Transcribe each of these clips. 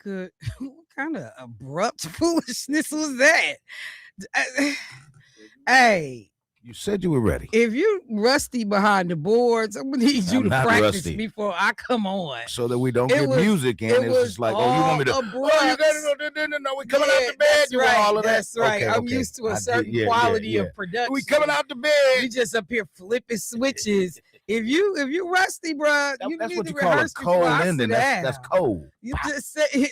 Good. What kind of abrupt foolishness was that? Hey, You said you were ready. if you rusty behind the boards, I'm gonna need you I'm to not practice rusty. before I come on. So that we don't It get was- music in. it It's was just like, oh, you want me to? all Oh, you got abrupt. to no. We coming out Yeah, the bed. that's You want right. all of that? That's right. Okay, I'm okay. used to I a did- certain yeah, quality yeah. of production. We coming out the You bed. just up here flipping switches. If you rusty, bro, you That's need what to you call a rehearse before cold I ending. sit That's down. cold. You just say,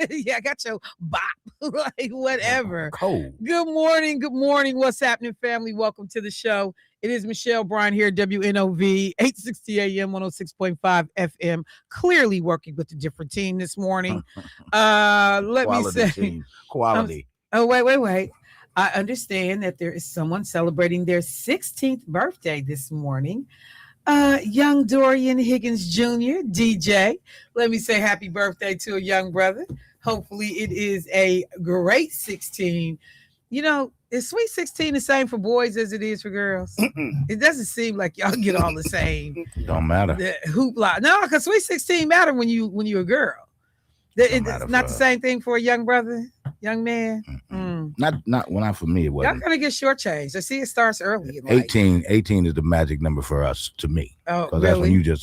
yeah, I got your bop, like whatever. Cold. Good morning. Good morning. What's happening, family? Welcome to the show. It is Michelle Bryant here, WNOV, 860 AM, 106.5 FM. Clearly working with a different team this morning. Let Quality me say, team. Quality. oh, wait. I understand that there is someone celebrating their 16th birthday this morning. Young Dorian Higgins Jr., DJ. Let me say happy birthday to a young brother. Hopefully it is a great 16. You know, is Sweet 16 the same for boys as it is for girls? It doesn't seem like y'all get all the same Don't matter. the hoopla. No, because Sweet 16 matter when you're a girl. It's matter not for the us. same thing for a young brother, young man. Not for me. It Y'all wasn't. kind of get shortchanged. I see it starts early in life. 18 is the magic number for us, to me. Oh, Because that's when really?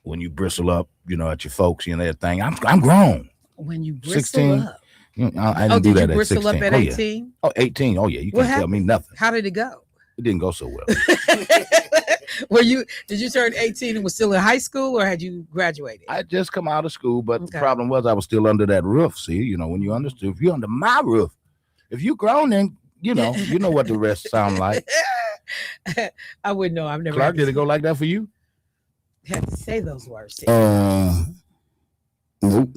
when you bristle up, at your folks and everything. I'm grown. When you bristle 16? up. I didn't Oh, do did that you at bristle 16. up at Oh, yeah. 18? Oh, 18. Oh, yeah. You What can't tell me happened? nothing. How did it go? It didn't go so well. Did you turn 18 and was still in high school, or had you graduated? I had just come out of school, but Okay. the problem was I was still under that roof. See, when you understood, if you're under my roof, if you grown, then you know what the rest sound like. I wouldn't know. I've never Clark, had did it go like that for you? had to say those words. Nope.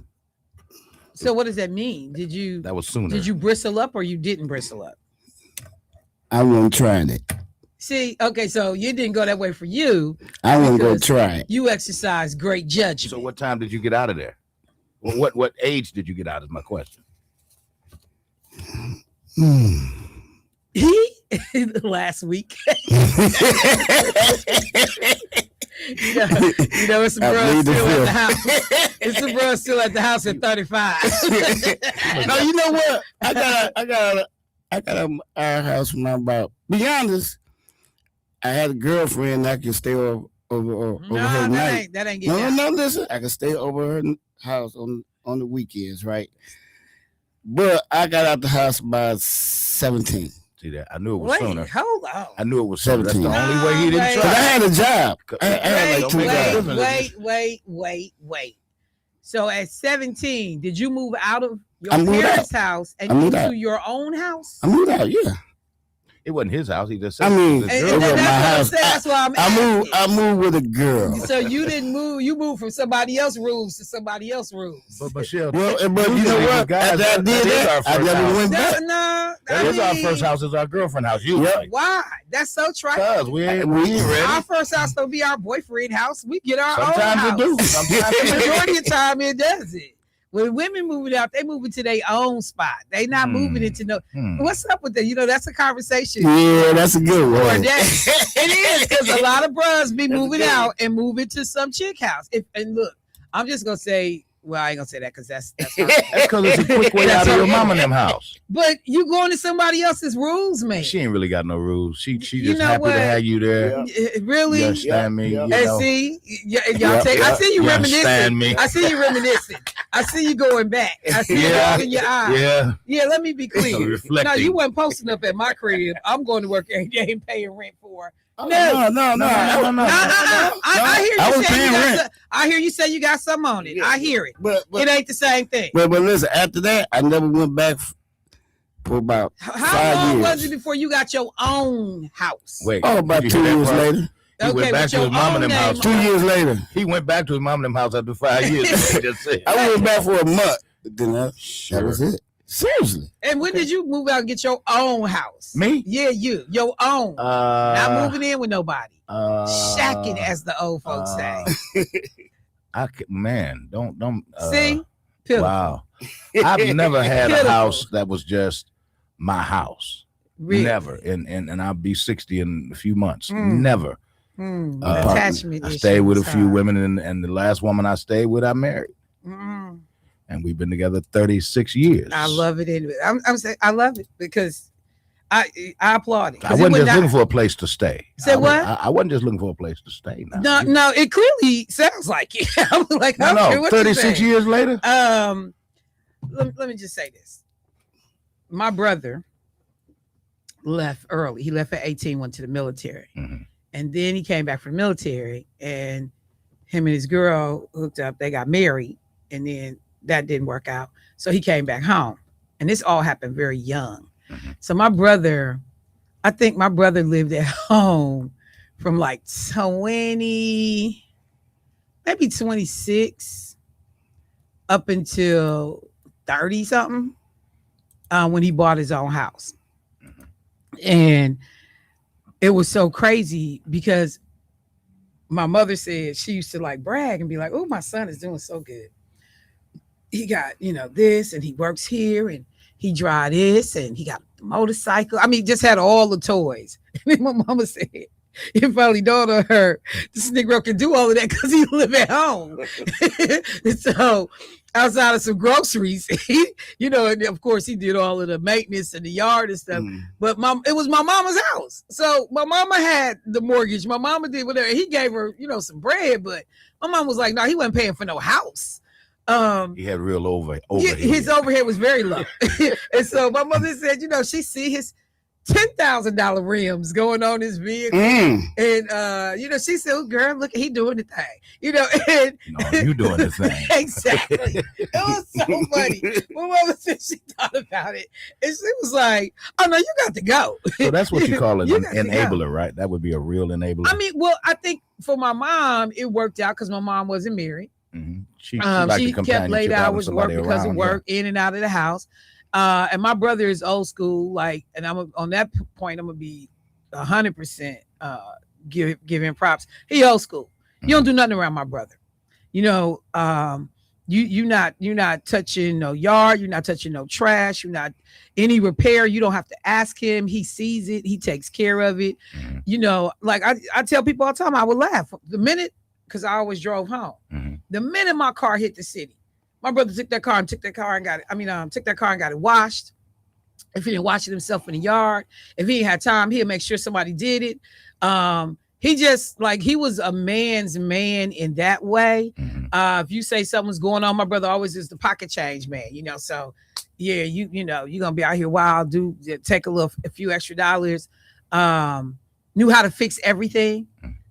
So what does that mean? Did you bristle up or you didn't bristle up? I wasn't trying it. See, okay, so you didn't go that way for you. I wasn't gonna Because try it. You exercise great judgment. So what time did you get out of there? What age did you get out is my question. Last week. It's some bros still at the house. It's some bros still at the house at 35. No, you know what? I got our house from about. Be honest, I had a girlfriend that could stay over her night. that ain't getting out. No. Listen, I could stay over her house on the weekends, right? But I got out the house by 17. See that? I knew it was Wait, sooner. hold on. I knew it was sooner. That's the 17. only way he didn't Wait. Cause I try. had a job. I had like 2 jobs. Wait. So at 17, did you move out of your I moved parents' house and I moved into out. your own house? I moved out, yeah. It wasn't his house. He just said I mean, it was And- his it and girl. was my that's what I'm house. saying. That's why I'm I asking. moved with a girl. So you didn't move. You moved from somebody else's rules to somebody else's rules. But Michelle, But you know usually what? guys, After I did is our that, I first never house. went back. That is our first house. Is our girlfriend house. Usually, Why? That's so trifling. because we ain't Our ready. first house don't be our boyfriend house. We get our own Sometimes house. it do. Sometimes The it do. majority of the time it does it. When women moving out, they moving to their own spot. They not moving into no. What's up with that? That's a conversation. Yeah, that's a good For a one. day. It is because a lot of bros be That's moving good. out and moving to some chick house. And look, I'm just gonna say, well, I ain't gonna say that because that's That's because it's a quick way out of your mom and them house. But you going to somebody else's rules, man. She ain't really got no rules. She You just know happy what? to have you there. Really? You understand me? Yeah. You And know? see, y'all Yeah, take. I see you you reminiscing. understand me? I see you reminiscing. I see you going back. I see you Yeah. in your eyes. Yeah. Yeah, let me be clear. Reflecting. No, you wasn't posting up at my crib. I'm going to work every day and paying rent for. No. No. I hear I you was say you paying got rent. some, I hear you say you got something on it. Yeah. I hear it. But It ain't the same thing. listen, after that, I never went back for about How 5 long years. was it before you got your own house? Wait. Oh, about did 2 you hear that years part? later. He went back with to your his mom and own them house. name. 2 years later. He went back to his mom and them house after 5 years. That's what he just said. I went back for a month. But then that was it. Seriously. And when did you move out and get your own house? Me? Yeah, your own. Not moving in with nobody. Shacking, as the old folks say. Don't. See? Pitiful. Wow. I've never had a Pitiful. house that was just my house. Really? Never. And I'll be 60 in a few months. Mm. Never. Attachment I issues, stayed with a few huh? women, and the last woman I stayed with, I married. Mm. and we've been together 36 years. I love it. Anyway. I'm saying I love it because I applaud it. I wasn't just looking for a place to stay. Say what? I wasn't just looking for a place to stay. No, it clearly sounds like it. I'm like, no, 36 years later. Let me just say this. My brother left early. He left at 18, went to the military. Mm-hmm. And then he came back from the military, and him and his girl hooked up. They got married, and then that didn't work out. So he came back home. And this all happened very young. Mm-hmm. So I think my brother lived at home from like 20, maybe 26 up until 30 something when he bought his own house. Mm-hmm. And it was so crazy because my mother said she used to like brag and be like, oh, my son is doing so good. He got, this, and he works here, and he drive this, and he got a motorcycle. I mean, just had all the toys. And then my mama said, it finally dawned on her, this Negro can do all of that because he live at home. And so outside of some groceries, and of course he did all of the maintenance and the yard and stuff. But it was my mama's house. So my mama had the mortgage. My mama did whatever. He gave her, some bread, but my mom was like, no, he wasn't paying for no house. He had real overhead. His overhead was very low. And so my mother said, she see his $10,000 rims going on his vehicle. And, she said, oh, girl, look, he doing the thing, and no, you doing the thing. Exactly. It was so funny. My mama said she thought about it, and she was like, oh, no, you got to go. So that's what you call an enabler, right? That would be a real enabler. I mean, well, I think for my mom, it worked out because my mom wasn't married. Mm-hmm. She kept late hours work because of work, in and out of the house. And my brother is old school, and I'm on that point, I'm gonna be 100% give him props. He old school. You don't do nothing around my brother. You're not touching no yard. You're not touching no trash. You're not any repair. You don't have to ask him. He sees it. He takes care of it. I tell people all the time, I would laugh the minute, because I always drove home. Mm-hmm. The minute my car hit the city, my brother took that car and got it. Took that car and got it washed. If he didn't wash it himself in the yard, if he had time, he'll make sure somebody did it. He just he was a man's man in that way. Mm-hmm. If you say something's going on, my brother always is the pocket change man. So yeah, you're gonna be out here wild, take a few extra dollars. Knew how to fix everything.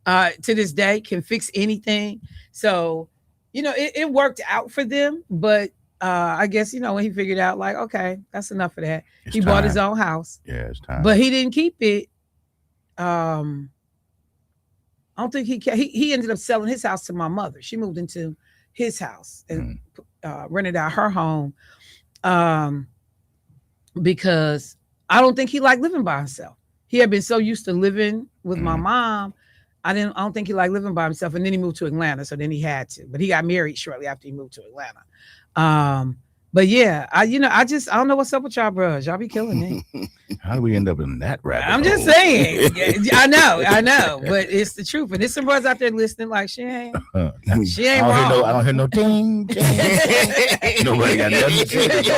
To this day, can fix anything. So, it worked out for them. But I guess, when he figured out, okay, that's enough of that. He bought his own house. Yeah, it's time. But he didn't keep it. I don't think he ended up selling his house to my mother. She moved into his house and rented out her home because I don't think he liked living by himself. He had been so used to living with my mom. I don't think he liked living by himself. And then he moved to Atlanta. So then he had to, but he got married shortly after he moved to Atlanta. But yeah, I don't know what's up with y'all bros. Y'all be killing me. How do we end up in that rabbit I'm hole? Just saying. I know, but it's the truth. And there's some bros out there listening she ain't wrong. I don't hear no ting. Nobody got nothing to say this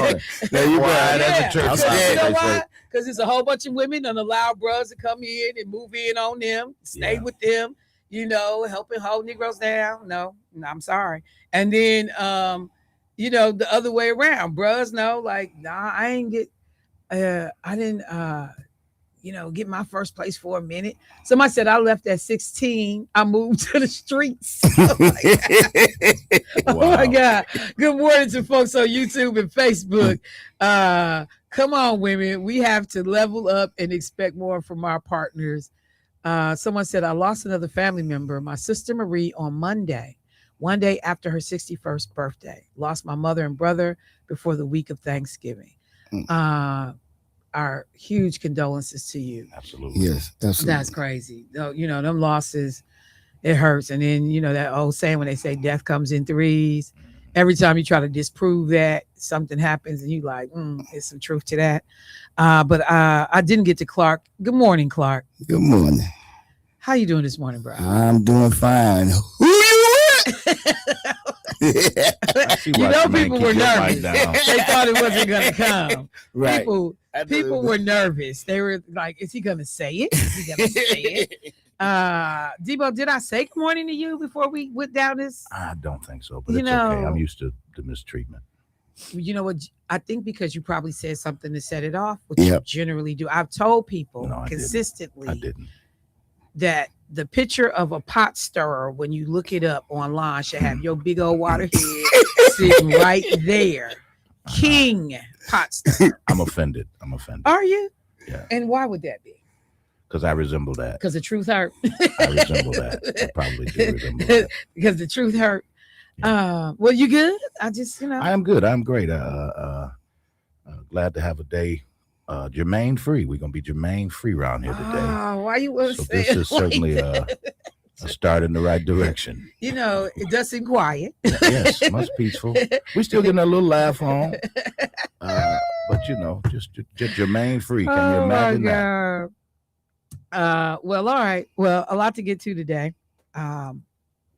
morning. That's a church. You know why? Because there's a whole bunch of women and allow bros to come in and move in on them, stay with them, helping hold Negroes down. No, I'm sorry. And then, the other way around, bros know, I ain't I didn't, get my first place for a minute. Somebody said I left at 16. I moved to the streets. Oh my God. Good morning to folks on YouTube and Facebook. Come on, women. We have to level up and expect more from our partners. Someone said, I lost another family member, my sister Marie, on Monday, one day after her 61st birthday. Lost my mother and brother before the week of Thanksgiving. Our huge condolences to you. Absolutely. Yes, absolutely. That's crazy. Them losses, it hurts. And then, that old saying when they say death comes in threes, every time you try to disprove that, something happens and you there's some truth to that. But I didn't get to Clark. Good morning, Clark. Good morning. How you doing this morning, bro? I'm doing fine. Who you with? I see You why know, Jermaine people keep were your nervous. mic down. They thought it wasn't going to come. Right. People were nervous. They were like, "Is he going to say it? Is he going to say it?" Debo, did I say good morning to you before we went down this? I don't think so, but You it's okay. know, I'm used to the mistreatment. you know what? I think because you probably said something to set it off, which you Yep. generally do. I've told people No, I consistently didn't. that the picture of a pot stirrer, when you look it up online, should have your big old water head sitting right there. King pot stirrer. I'm offended. Are you? Yeah. And why would that be? Because I resemble that. Because the truth hurt. I resemble that. I probably do resemble that. Because the truth hurt. Well, you good? I just, I am good. I'm great. Glad to have a day Jermaine free. We're gonna be Jermaine free around here today. Oh, why you want to So say this it is like certainly that? a start in the right direction. It does seem quiet. Yes, much peaceful. We still getting a little laugh on, but just Jermaine free. Can you imagine that? Well, all right. Well, a lot to get to today.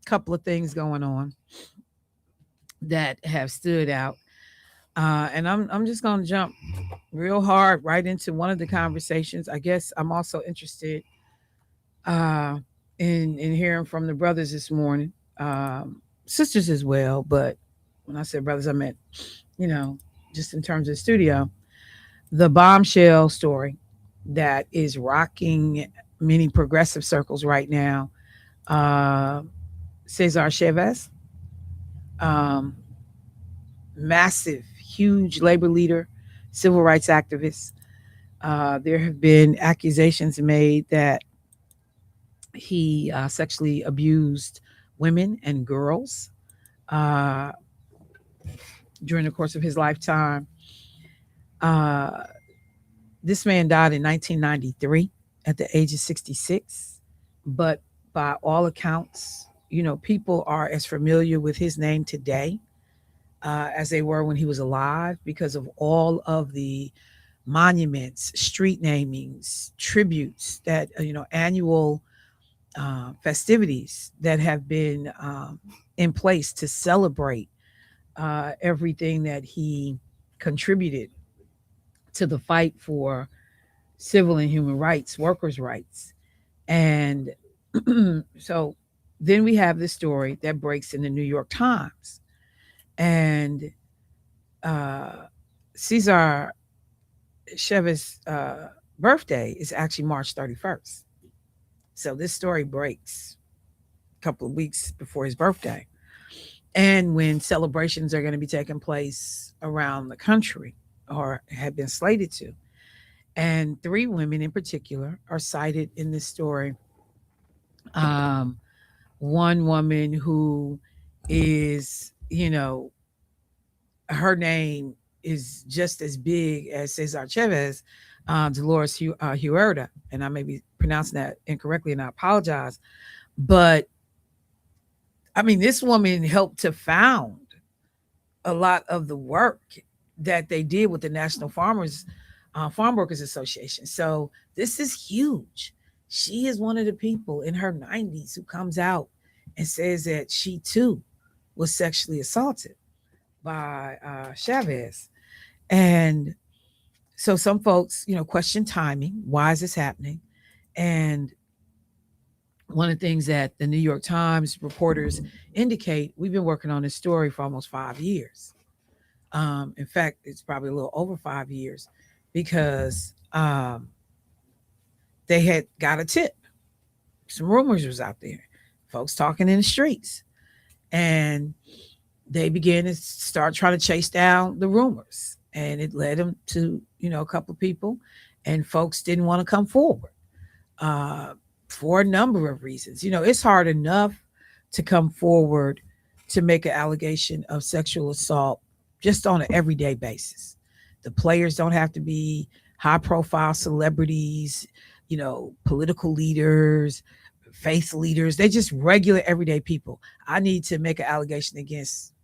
Couple of things going on that have stood out, and I'm just going to jump real hard right into one of the conversations. I guess I'm also interested in hearing from the brothers this morning, sisters as well. But when I said brothers, I meant just in terms of the studio, the bombshell story that is rocking many progressive circles right now. Cesar Chavez, massive, huge labor leader, civil rights activist. There have been accusations made that he sexually abused women and girls during the course of his lifetime. This man died in 1993 at the age of 66, but by all accounts, people are as familiar with his name today as they were when he was alive because of all of the monuments, street namings, tributes that, annual festivities that have been in place to celebrate everything that he contributed to the fight for civil and human rights, workers' rights. And so then we have this story that breaks in the New York Times. And Cesar Chavez's birthday is actually March 31st. So this story breaks a couple of weeks before his birthday. And when celebrations are going to be taking place around the country or have been slated to. And 3 women in particular are cited in this story. One woman who is, her name is just as big as Cesar Chavez, Dolores Huerta, and I may be pronouncing that incorrectly, and I apologize. But I mean, this woman helped to found a lot of the work that they did with the National Farm Workers Association. So this is huge. She is one of the people in her 90s who comes out and says that she too was sexually assaulted by Chavez. And so some folks, question timing. Why is this happening? And one of the things that the New York Times reporters indicate, we've been working on this story for almost 5 years. In fact, it's probably a little over 5 years because they had got a tip. Some rumors was out there, folks talking in the streets. And they began to start trying to chase down the rumors. And it led them to, a couple of people. And folks didn't want to come forward for a number of reasons. It's hard enough to come forward to make an allegation of sexual assault just on an everyday basis. The players don't have to be high profile celebrities, political leaders, faith leaders. They're just regular everyday people. I need to make an allegation against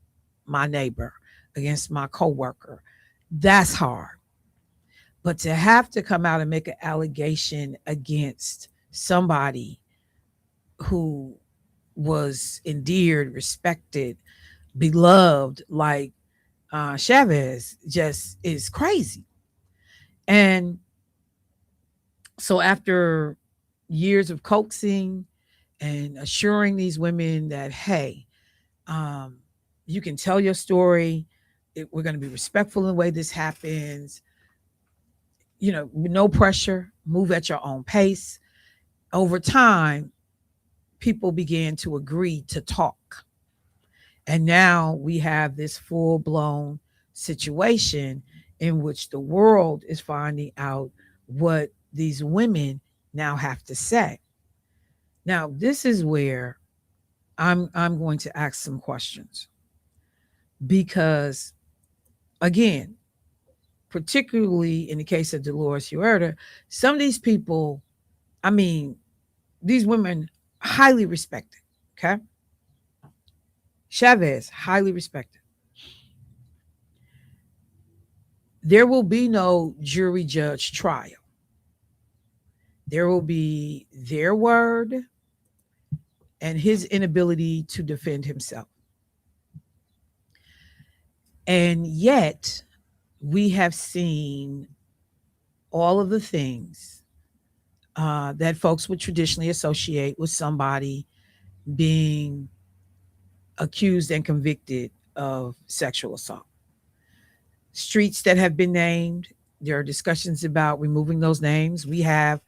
my neighbor, against my coworker. That's hard. But to have to come out and make an allegation against somebody who was endeared, respected beloved like Chavez just is crazy. And so after years of coaxing and assuring these women that, hey, um, you can tell your story. We're going to be respectful in the way this happens. No pressure, move at your own pace. Over time, people began to agree to talk. And now we have this full blown situation in which the world is finding out what these women now have to say. Now, this is where I'm going to ask some questions because, again, particularly in the case of Dolores Huerta, some of these people, I mean, these women highly respected. Okay, Chavez highly respected. There will be no jury judge trial. There will be their word and his inability to defend himself. And yet, we have seen all of the things that folks would traditionally associate with somebody being accused and convicted of sexual assault. Streets that have been named, there are discussions about removing those names. We have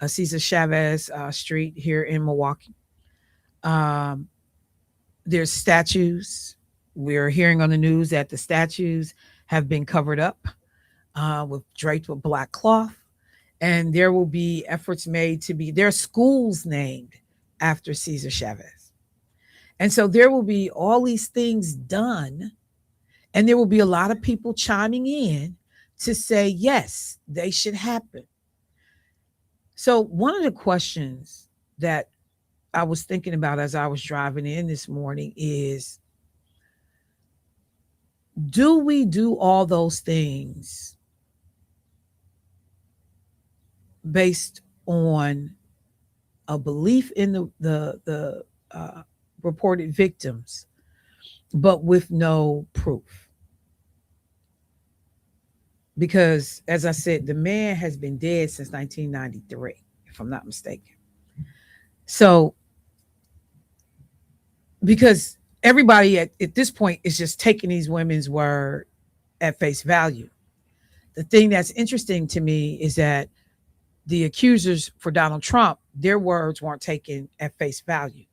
a Cesar Chavez street here in Milwaukee. Um, there's statues. We're hearing on the news that the statues have been covered up with draped with black cloth, and there will be efforts made to be there are schools named after Cesar Chavez, and so there will be all these things done, and there will be a lot of people chiming in to say yes, they should happen. So one of the questions that I was thinking about as I was driving in this morning is, do we do all those things based on a belief in the reported victims, but with no proof? Because, as I said, the man has been dead since 1993, if I'm not mistaken. So, because everybody at this point is just taking these women's word at face value. The thing that's interesting to me is that the accusers for Donald Trump, their words weren't taken at face value.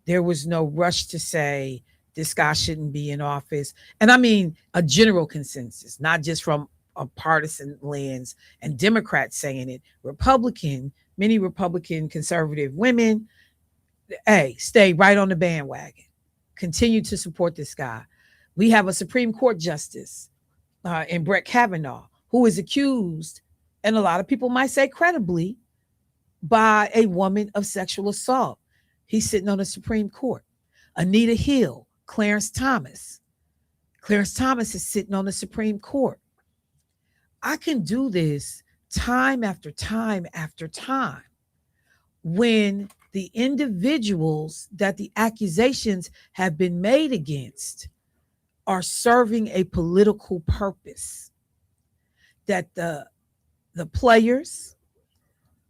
There was no rush to say this guy shouldn't be in office. And I mean a general consensus, not just from a partisan lens and Democrats saying it. Many Republican conservative women, hey, stay right on the bandwagon. Continue to support this guy. We have a Supreme Court justice in Brett Kavanaugh who is accused, and a lot of people might say credibly, by a woman of sexual assault. He's sitting on the Supreme Court. Anita Hill, Clarence Thomas. Clarence Thomas is sitting on the Supreme Court. I can do this time after time after time when the individuals that the accusations have been made against are serving a political purpose. That the players,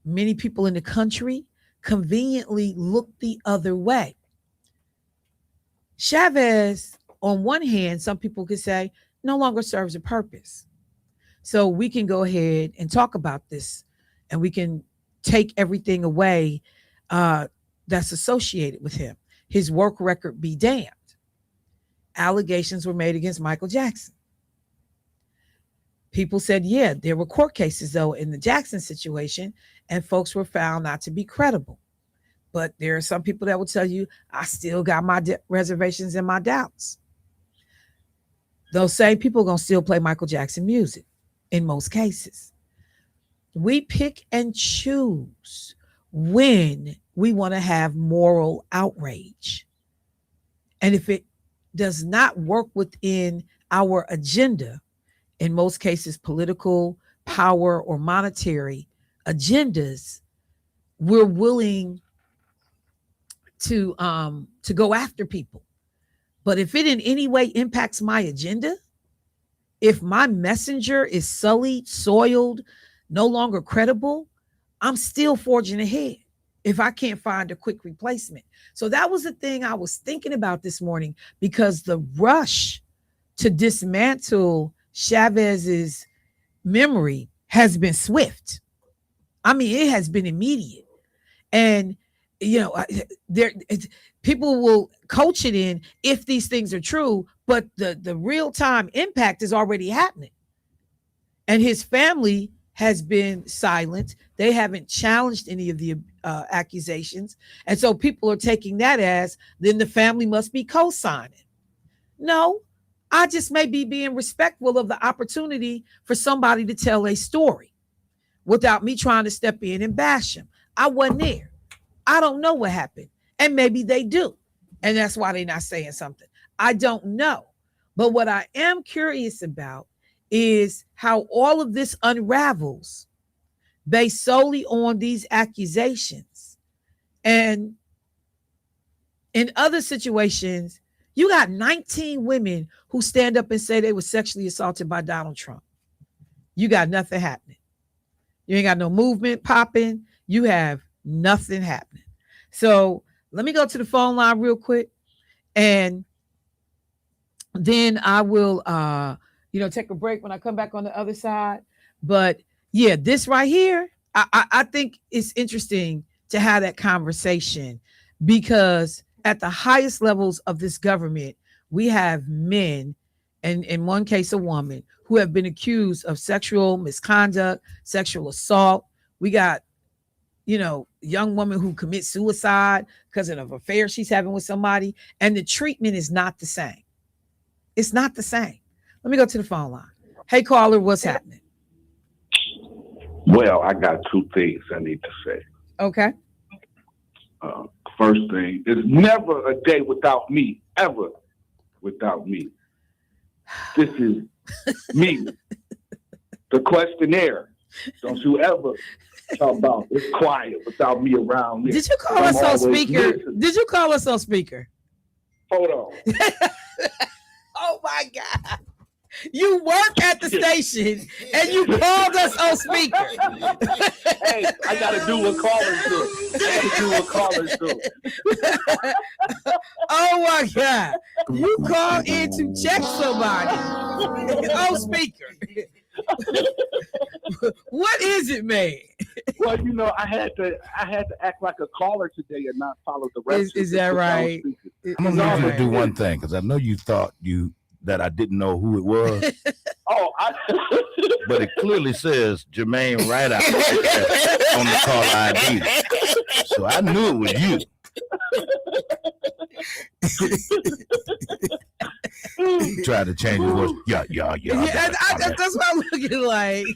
many people in the country, conveniently look the other way. Chavez, on one hand, some people could say, no longer serves a purpose. So we can go ahead and talk about this, and we can take everything away that's associated with him. His work record be damned. Allegations were made against Michael Jackson. People said, yeah, there were court cases, though, in the Jackson situation, and folks were found not to be credible. But there are some people that will tell you, I still got my reservations and my doubts. Those same people are going to still play Michael Jackson music in most cases. We pick and choose when we want to have moral outrage. And if it does not work within our agenda, in most cases, political, power, or monetary agendas, we're willing to go after people. But if it in any way impacts my agenda, if my messenger is sullied, soiled, no longer credible, I'm still forging ahead if I can't find a quick replacement. So that was the thing I was thinking about this morning, because the rush to dismantle Chavez's memory has been swift. I mean, it has been immediate. And, there people will coach it in if these things are true, but the real time impact is already happening. And his family has been silent. They haven't challenged any of the accusations. And so people are taking that as then the family must be co-signing. No, I just may be being respectful of the opportunity for somebody to tell a story without me trying to step in and bash him. I wasn't there. I don't know what happened. And maybe they do. And that's why they're not saying something. I don't know. But what I am curious about is how all of this unravels based solely on these accusations. And in other situations, you got 19 women who stand up and say they were sexually assaulted by Donald Trump. You got nothing happening. You ain't got no movement popping. You have nothing happening. So let me go to the phone line real quick, and then I will take a break when I come back on the other side. But yeah, this right here, I think it's interesting to have that conversation, because at the highest levels of this government, we have men, and in one case a woman, who have been accused of sexual misconduct, sexual assault. We got, young woman who commits suicide because of an affair she's having with somebody, and the treatment is not the same. It's not the same. Let me go to the phone line. Hey, caller, what's happening? Well, I got two things I need to say. Okay. First thing is never a day without me, ever without me. This is me, the questionnaire. Don't you ever talk about it's quiet without me around me. Did you call us on speaker? Did you call us on speaker? Hold on. Oh my God. You work at the station and you called us on speaker. Hey, I gotta do what callers do. Oh my God. You call in to check somebody on speaker. What is it, man? Well, I had to act like a caller today and not follow the rest. Is that right? I'm gonna need you to do one thing, because I know you thought that I didn't know who it was. But it clearly says Jermaine right out on the call ID. So I knew it was you. He tried to change his voice. Yeah. That's what I'm looking like.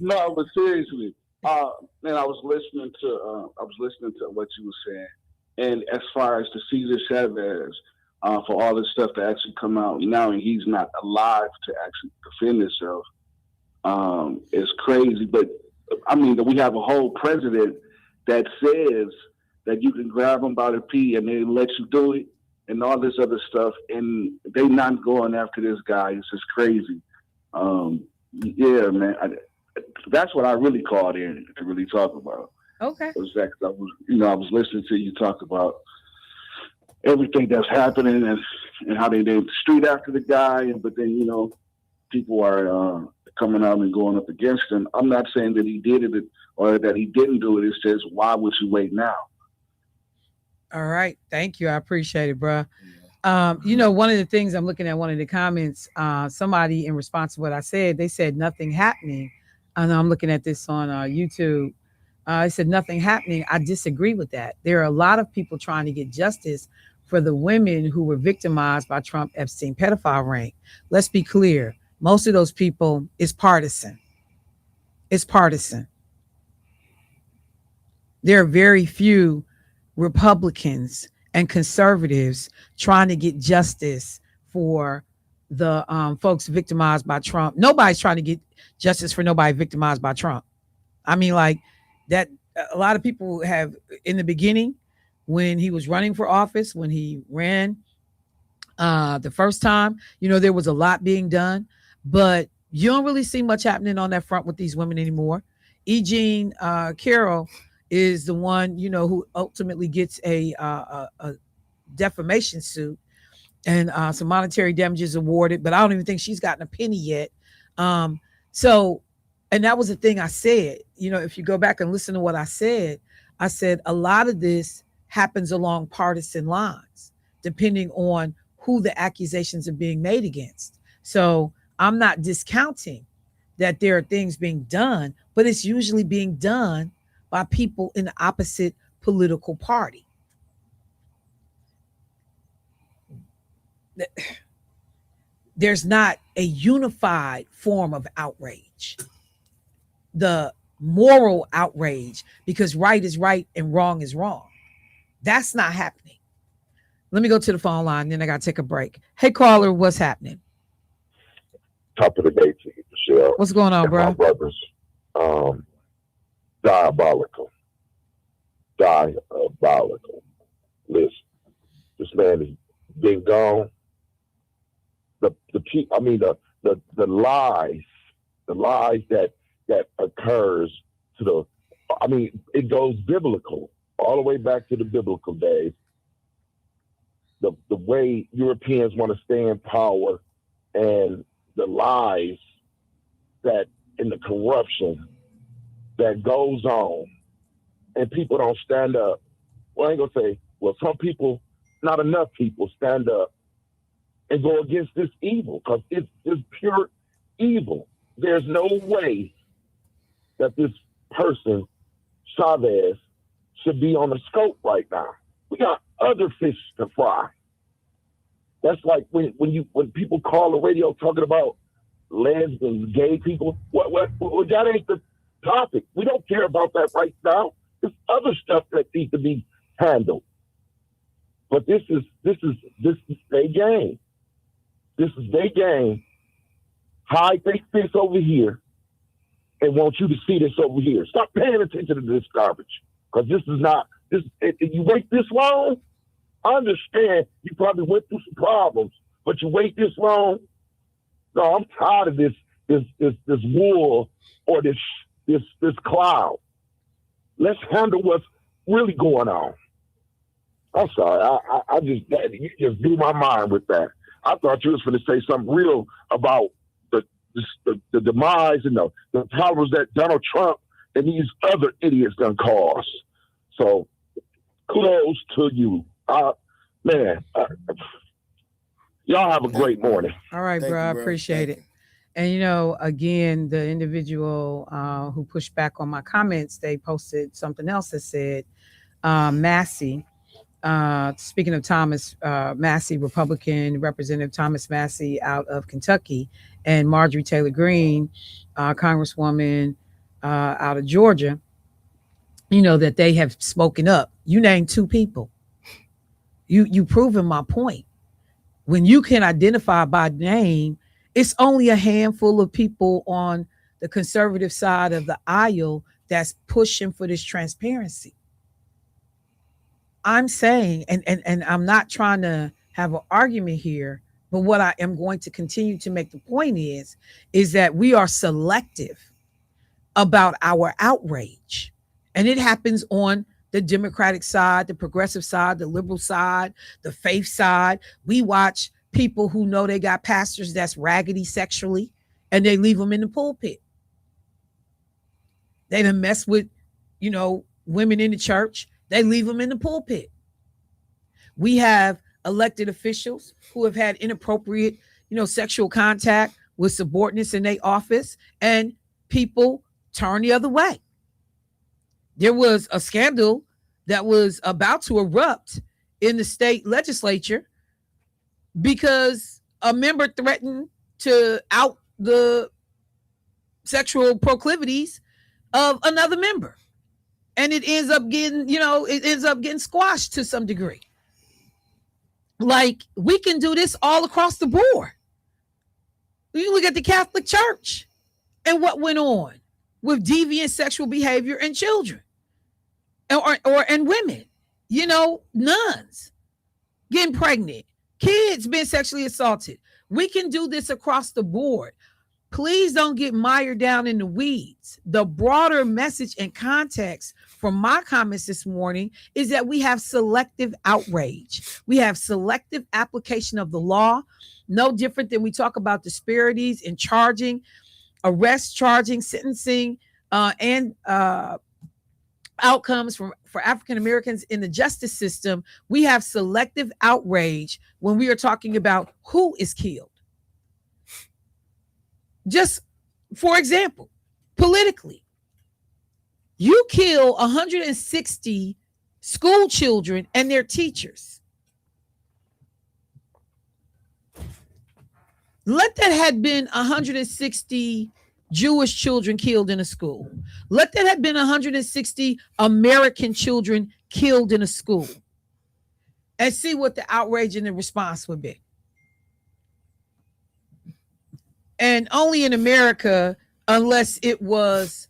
No, but seriously, man, I was listening to what you were saying, and as far as the Cesar Chavez, for all this stuff to actually come out now, and he's not alive to actually defend himself, is crazy. But I mean, we have a whole president that says that you can grab them by the pee and they let you do it, and all this other stuff, and they not going after this guy. It's just crazy. Yeah, man. That's what I really called in to really talk about. Okay. It was that, 'cause I was listening to you talk about everything that's happening and how they named the street after the guy, but then people are coming out and going up against him. I'm not saying that he did it or that he didn't do it. It says, why would you wait now? All right. Thank you. I appreciate it, bro. One of the things I'm looking at, one of the comments, somebody in response to what I said, they said nothing happening. And I'm looking at this on YouTube. I said nothing happening. I disagree with that. There are a lot of people trying to get justice for the women who were victimized by Trump Epstein pedophile ring. Let's be clear. Most of those people is partisan. It's partisan. There are very few Republicans and conservatives trying to get justice for the folks victimized by Trump. Nobody's trying to get justice for nobody victimized by Trump. I mean, like that, a lot of people have in the beginning when he was running for office, when he ran the first time. There was a lot being done, but you don't really see much happening on that front with these women anymore. Eugene Carroll is the one, who ultimately gets a defamation suit and some monetary damages awarded, but I don't even think she's gotten a penny yet. So, and that was the thing I said. If you go back and listen to what I said a lot of this happens along partisan lines, depending on who the accusations are being made against. So I'm not discounting that there are things being done, but it's usually being done by people in the opposite political party. There's not a unified form of outrage. The moral outrage, because right is right and wrong is wrong. That's not happening. Let me go to the phone line, then I got to take a break. Hey, caller, what's happening? Top of the day to you, Michelle. What's going on, bro? My brothers, diabolical. Listen, this man has been gone. The lies that occurs it goes biblical, all the way back to the biblical days. The way Europeans want to stay in power, and the lies that and the corruption that goes on, and people don't stand up. Well, I ain't gonna say, some people, not enough people stand up and go against this evil, because it's pure evil. There's no way that this person, Chavez, should be on the scope right now. We got other fish to fry. That's like when people call the radio talking about lesbians, gay people. Well, that ain't the topic. We don't care about that right now. There's other stuff that needs to be handled. But this is their game. This is their game. Hide their face over here and want you to see this over here. Stop paying attention to this garbage, because this is not this. If you wait this long, I understand you probably went through some problems, but you wait this long. No, I'm tired of this wool or this cloud. Let's handle what's really going on. I'm sorry. You just blew my mind with that. I thought you was going to say something real about the demise and the problems that Donald Trump and these other idiots done cause. So kudos to you. Man, y'all have a great morning. All right, bro. I appreciate it. And, again, the individual who pushed back on my comments, they posted something else that said, Massey, speaking of Thomas Massey, Republican Representative Thomas Massey out of Kentucky, and Marjorie Taylor Greene, Congresswoman out of Georgia, that they have spoken up. You named two people. You proven my point. When you can identify by name, it's only a handful of people on the conservative side of the aisle that's pushing for this transparency. I'm saying, and I'm not trying to have an argument here, but what I am going to continue to make the point is that we are selective about our outrage. And it happens on the Democratic side, the progressive side, the liberal side, the faith side. We watch people who know they got pastors that's raggedy sexually, and they leave them in the pulpit. They done mess with, women in the church. They leave them in the pulpit. We have elected officials who have had inappropriate, sexual contact with subordinates in their office, and people turn the other way. There was a scandal that was about to erupt in the state legislature because a member threatened to out the sexual proclivities of another member. And it ends up getting squashed to some degree. Like, we can do this all across the board. You look at the Catholic Church and what went on with deviant sexual behavior in children and women. nuns getting pregnant, kids being sexually assaulted. We can do this across the board. Please don't get mired down in the weeds. The broader message and context from my comments this morning is that we have selective outrage. We have selective application of the law, no different than we talk about disparities in charging, arrest, charging, sentencing, and outcomes for African Americans in the justice system. We have selective outrage when we are talking about who is killed. Just for example, politically, you kill 160 school children and their teachers. Let that had been 160 Jewish children killed in a school. Let that have been 160 American children killed in a school. And see what the outrage and the response would be. And only in America, unless it was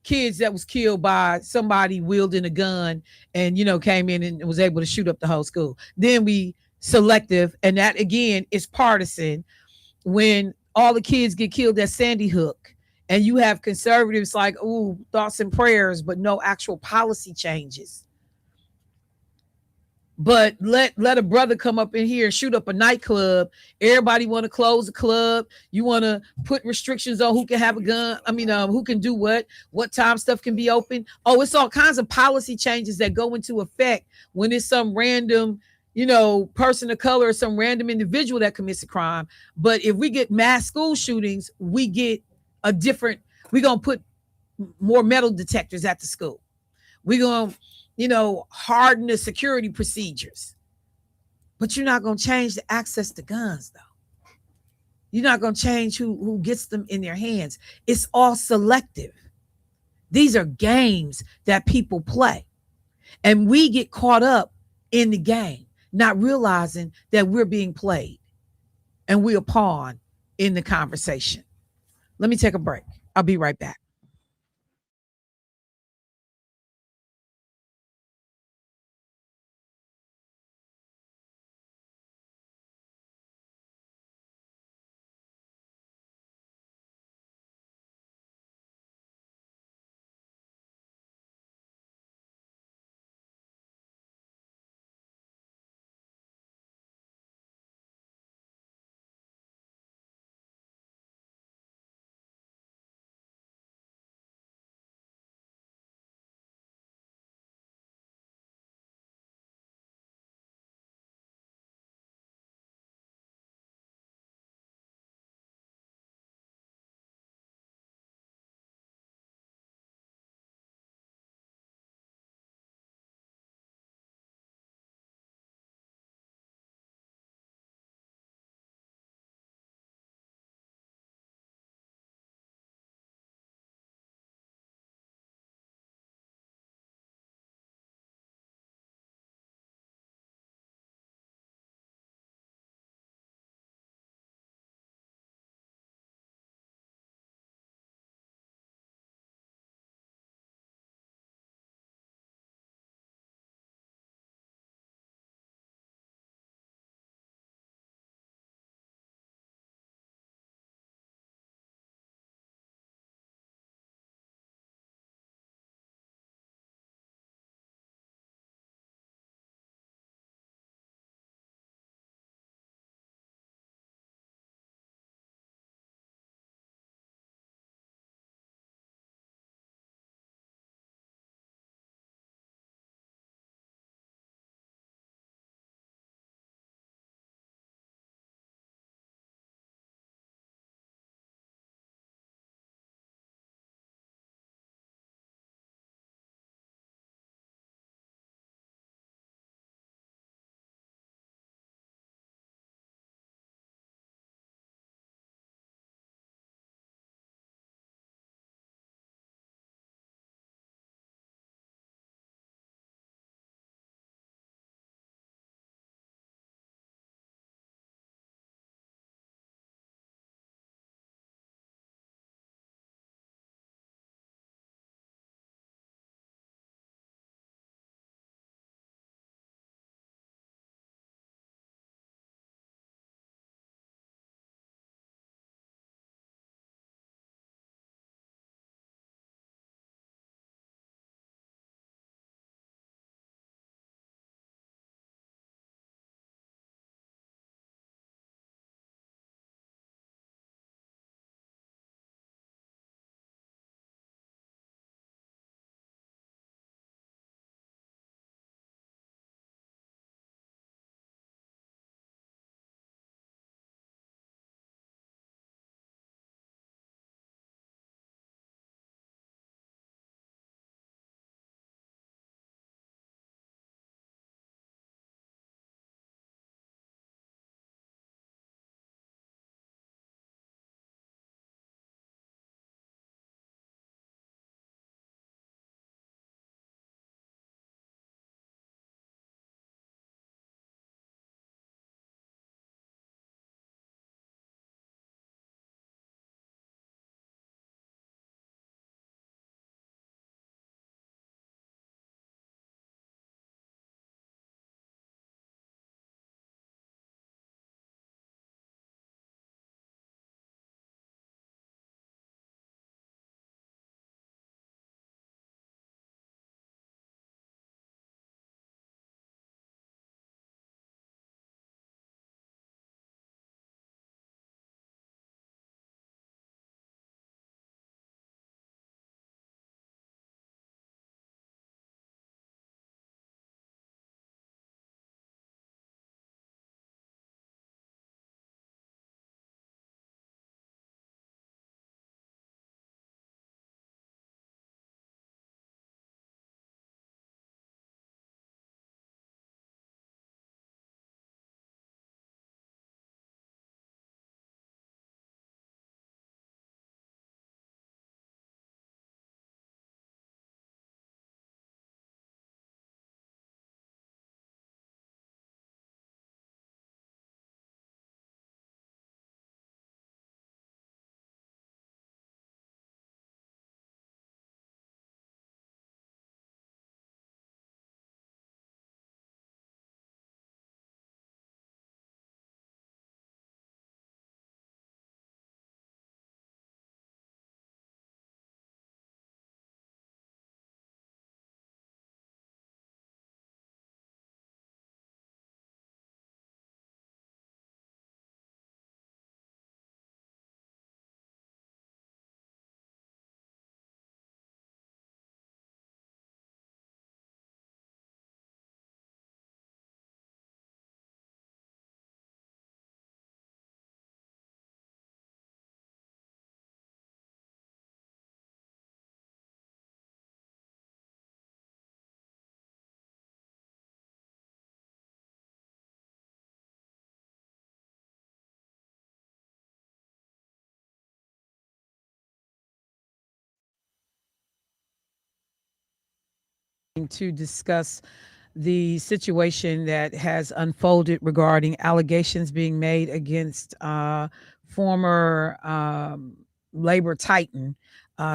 kids that was killed by somebody wielding a gun and, came in and was able to shoot up the whole school. Then we selective, and that again is partisan. When all the kids get killed at Sandy Hook and you have conservatives like, ooh, thoughts and prayers, but no actual policy changes. But let a brother come up in here and shoot up a nightclub. Everybody want to close the club. You want to put restrictions on who can have a gun. Who can do what time stuff can be open. Oh, it's all kinds of policy changes that go into effect when it's some random, person of color or some random individual that commits a crime. But if we get mass school shootings, we get we're going to put more metal detectors at the school. We're going to, harden the security procedures. But you're not going to change the access to guns, though. You're not going to change who gets them in their hands. It's all selective. These are games that people play. And we get caught up in the game, not realizing that we're being played and we're a pawn in the conversation. Let me take a break. I'll be right back. to discuss the situation that has unfolded regarding allegations being made against former labor titan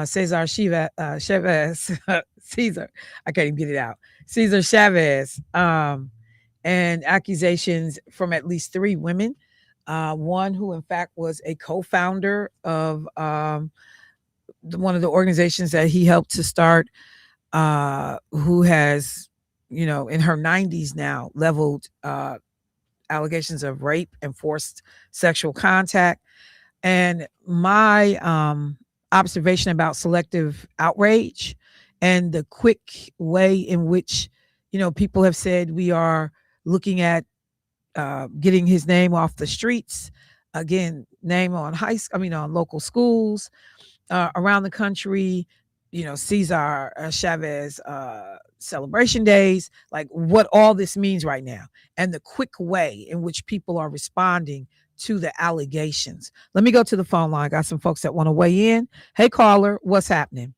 Cesar Chavez, Cesar, I can't even get it out, Cesar Chavez, and accusations from at least three women. One who, in fact, was a co founder of one of the organizations that he helped to start, who has, in her 90s now, leveled allegations of rape and forced sexual contact. And my observation about selective outrage and the quick way in which, people have said we are looking at getting his name off the streets. Again, name on on local schools around the country, Cesar Chavez celebration days, like what all this means right now, and the quick way in which people are responding to the allegations. Let me go to the phone line. Got some folks that want to weigh in. Hey, caller, what's happening?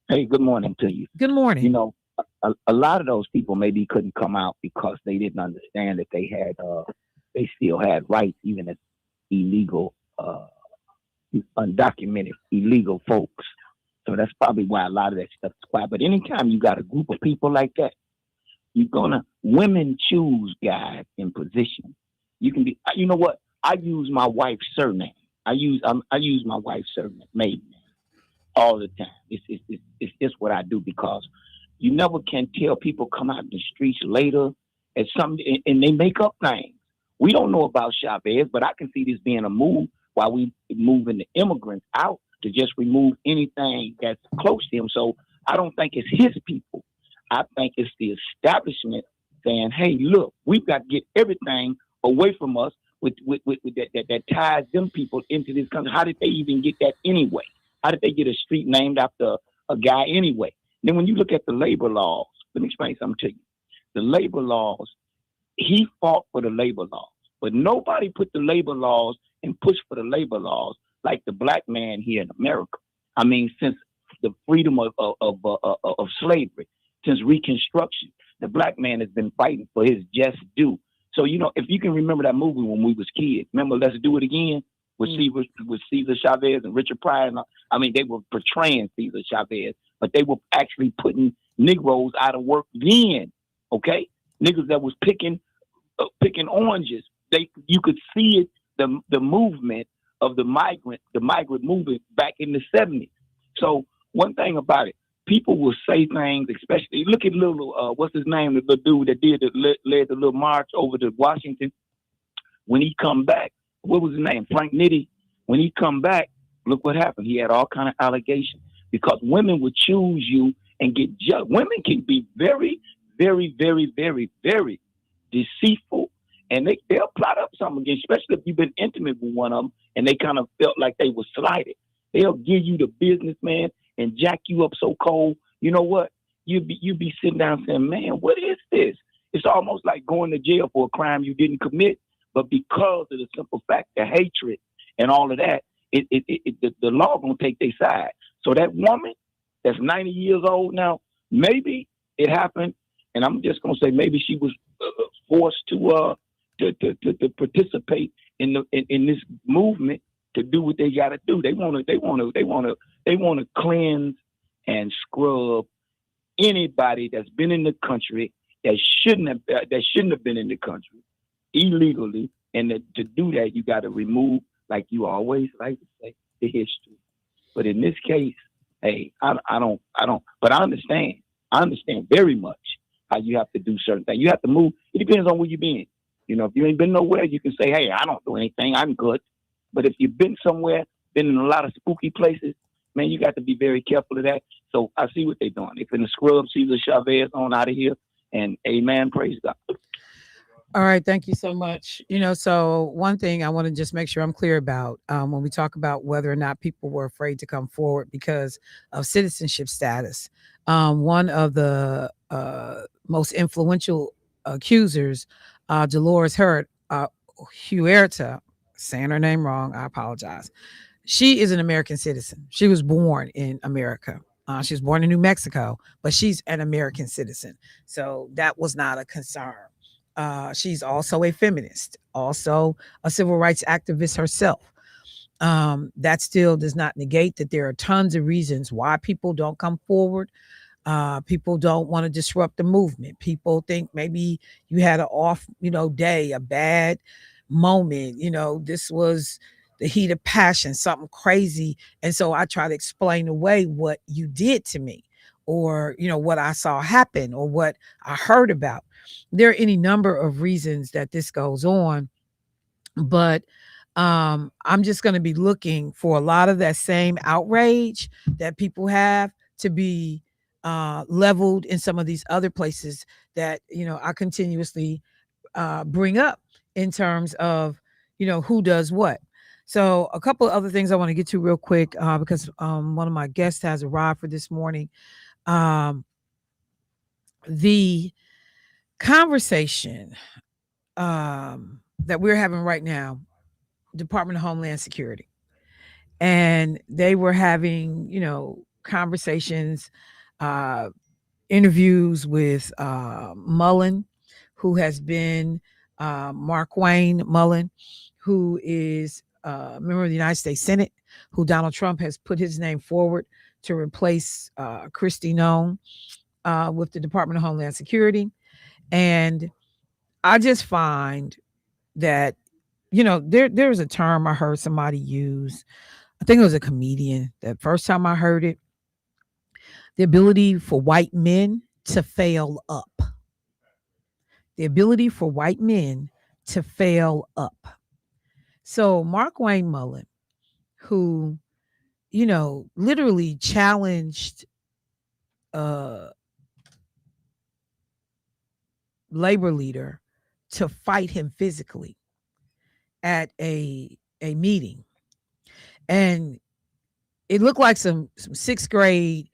Hey, good morning to you. Good morning. You know, a lot of those people maybe couldn't come out because they didn't understand that they still had rights, even as illegal, undocumented, illegal folks. So that's probably why a lot of that stuff is quiet. But anytime you got a group of people like that, women choose guys in position. You can be, you know what? I use my wife's surname. I use my wife's surname, maiden name, all the time. It's just what I do, because you never can tell. People come out in the streets later at something and they make up things. We don't know about Chavez, but I can see this being a move while we moving the immigrants out to just remove anything that's close to him. So I don't think it's his people. I think it's the establishment saying, hey, look, we've got to get everything away from us with that ties them people into this country. How did they even get that anyway? How did they get a street named after a guy anyway? Then when you look at the labor laws, let me explain something to you. The labor laws, he fought for the labor laws, but nobody put the labor laws and pushed for the labor laws like the black man here in America. I mean, since the freedom of slavery, since Reconstruction, the black man has been fighting for his just due. So, if you can remember that movie when we was kids, remember Let's Do It Again with Cesar Chavez and Richard Pryor. I mean, they were portraying Cesar Chavez, but they were actually putting Negroes out of work then, okay? Niggas that was picking oranges. You could see it, the movement of the migrant movement back in the 70s. So one thing about it, people will say things, especially look at little what's his name, the dude that led the little march over to Washington. When he come back, what was his name? Frank Nitti. When he come back, look what happened. He had all kind of allegations because women would choose you and get judged. Women can be very, very, very, very, very deceitful, and they'll plot up something against you, especially if you've been intimate with one of them and they kind of felt like they were slighted. They'll give you the business, man, and jack you up so cold. You know what? You be sitting down saying, man, what is this? It's almost like going to jail for a crime you didn't commit, but because of the simple fact of hatred and all of that, the law gonna take their side. So that woman that's 90 years old now, maybe it happened, and I'm just gonna say maybe she was forced to participate in this movement to do what they got to do. They want to cleanse and scrub anybody that's been in the country that shouldn't have been in the country illegally. And to do that, you got to remove, like you always like to say, the history. But in this case, hey, I don't. But I understand. I understand very much how you have to do certain things. You have to move. It depends on where you've been. If you ain't been nowhere, you can say, hey, I don't do anything. I'm good. But if you've been somewhere, been in a lot of spooky places, man, you got to be very careful of that. So I see what they're doing. They're finna scrub Cesar Chavez on out of here. And amen, praise God. All right, thank you so much. So one thing I want to just make sure I'm clear about when we talk about whether or not people were afraid to come forward because of citizenship status. One of the most influential accusers, Dolores Huerta, saying her name wrong, I apologize. She is an American citizen. She was born in America. She was born in New Mexico, but she's an American citizen. So that was not a concern. She's also a feminist, also a civil rights activist herself. That still does not negate that there are tons of reasons why people don't come forward. People don't want to disrupt the movement. People think maybe you had an off, day, a bad moment. This was the heat of passion, something crazy. And so I try to explain away what you did to me, or, what I saw happen, or what I heard about. There are any number of reasons that this goes on, but I'm just going to be looking for a lot of that same outrage that people have to be leveled in some of these other places that I continuously bring up in terms of who does what. So a couple of other things I want to get to real quick because one of my guests has arrived for this morning. The conversation that we're having right now, Department of Homeland Security, and they were having conversations, interviews with Mullen, who has been Markwayne Mullen, who is a member of the United States Senate, who Donald Trump has put his name forward to replace Kristi Noem with the Department of Homeland Security. And I just find that, there's a term I heard somebody use. I think it was a comedian. That first time I heard it, the ability for white men to fail up. The ability for white men to fail up. So Markwayne Mullen, who, literally challenged labor leader to fight him physically at a meeting. And it looked like some sixth grade,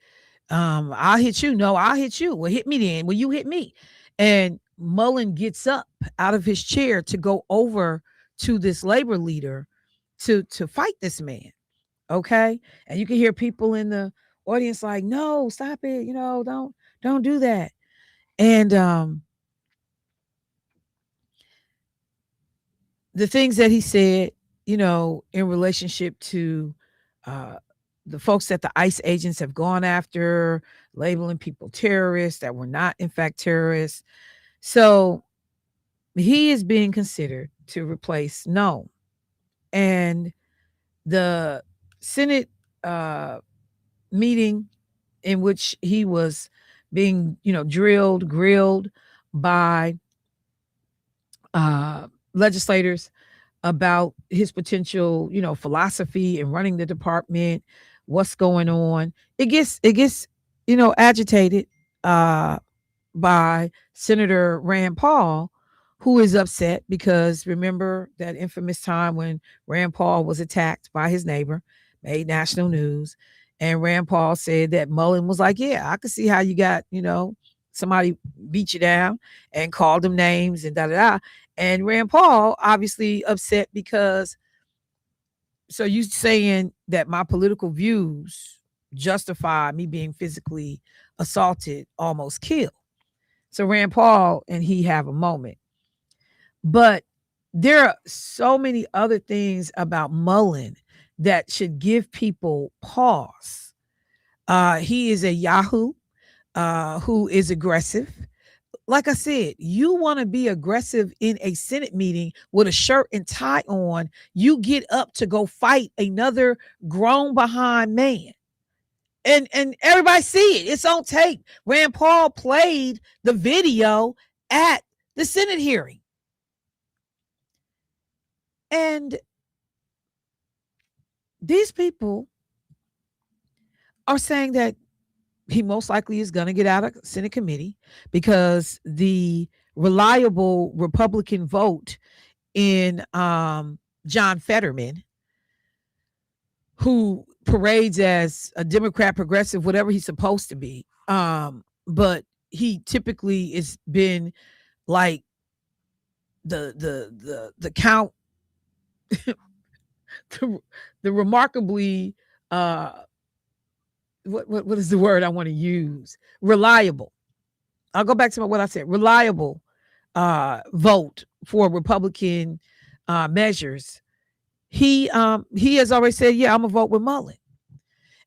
I'll hit you. No, I'll hit you. Well, hit me then. Well, you hit me. And Mullen gets up out of his chair to go over to this labor leader to fight this man. Okay. And you can hear people in the audience like, no, stop it. Don't do that. And the things that he said, in relationship to the folks that the ICE agents have gone after, labeling people terrorists that were not, in fact, terrorists. So he is being considered to replace Noem. And the Senate meeting in which he was being, grilled by legislators about his potential, philosophy and running the department, what's going on. It gets, agitated by Senator Rand Paul, who is upset because remember that infamous time when Rand Paul was attacked by his neighbor, made national news. And Rand Paul said that Mullen was like, yeah, I could see how you got, somebody beat you down and called them names and da. And Rand Paul obviously upset because, so you saying that my political views justify me being physically assaulted, almost killed. So Rand Paul and he have a moment. But there are so many other things about Mullen that should give people pause. He is a Yahoo who is aggressive. Like I said, you want to be aggressive in a Senate meeting with a shirt and tie on, you get up to go fight another grown behind man. And everybody see it. It's on tape. Rand Paul played the video at the Senate hearing. And these people are saying that he most likely is going to get out of Senate committee because the reliable Republican vote in John Fetterman, who parades as a Democrat, progressive, whatever he's supposed to be, but he typically has been like the count, the remarkably what is the word I want to use? Reliable. I'll go back to what I said. Reliable vote for Republican measures. He has already said, yeah, I'm gonna vote with Mullen.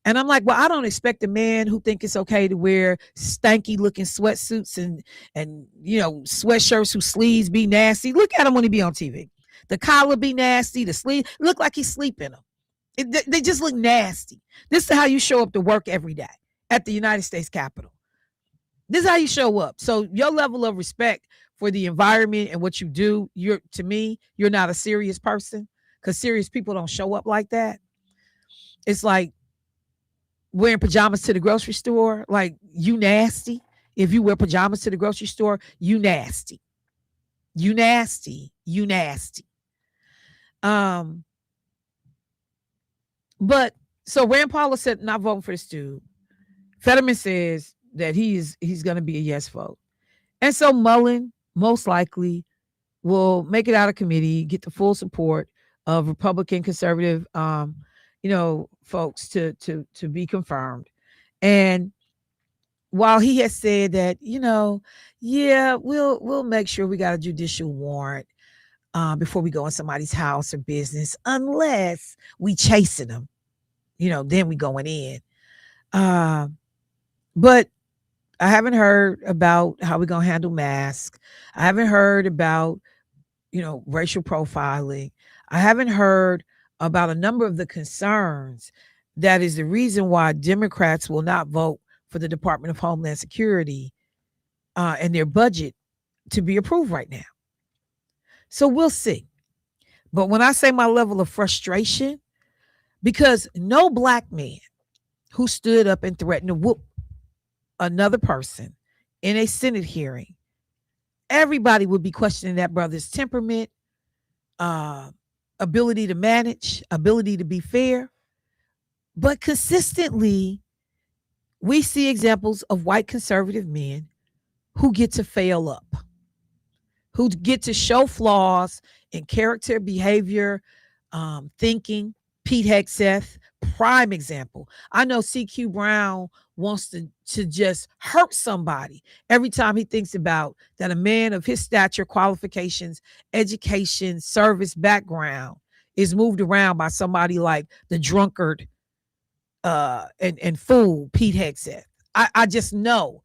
And I'm like, well, I don't expect a man who think it's okay to wear stanky looking sweatsuits and sweatshirts whose sleeves be nasty. Look at him when he be on TV. The collar be nasty. The sleeve look like he's sleeping them. They just look nasty. This is how you show up to work every day at the United States Capitol. This is how you show up. So your level of respect for the environment and what you do, to me, you're not a serious person, because serious people don't show up like that. It's like wearing pajamas to the grocery store. Like, you nasty. If you wear pajamas to the grocery store, you nasty. You nasty. You nasty. But so Rand Paul said not voting for this dude. Fetterman says that he's going to be a yes vote. And so Mullen most likely will make it out of committee, get the full support of Republican conservative folks to be confirmed. And while he has said that, yeah, we'll make sure we got a judicial warrant before we go in somebody's house or business, unless we chasing them, then we going in. But I haven't heard about how we're going to handle masks. I haven't heard about, racial profiling. I haven't heard about a number of the concerns that is the reason why Democrats will not vote for the Department of Homeland Security and their budget to be approved right now. So we'll see. But when I say my level of frustration, because no black man who stood up and threatened to whoop another person in a Senate hearing, everybody would be questioning that brother's temperament, ability to manage, ability to be fair. But consistently, we see examples of white conservative men who get to fail up, who get to show flaws in character, behavior, thinking. Pete Hegseth, prime example. I know CQ Brown wants to just hurt somebody every time he thinks about that a man of his stature, qualifications, education, service background is moved around by somebody like the drunkard and fool Pete Hegseth. I just know.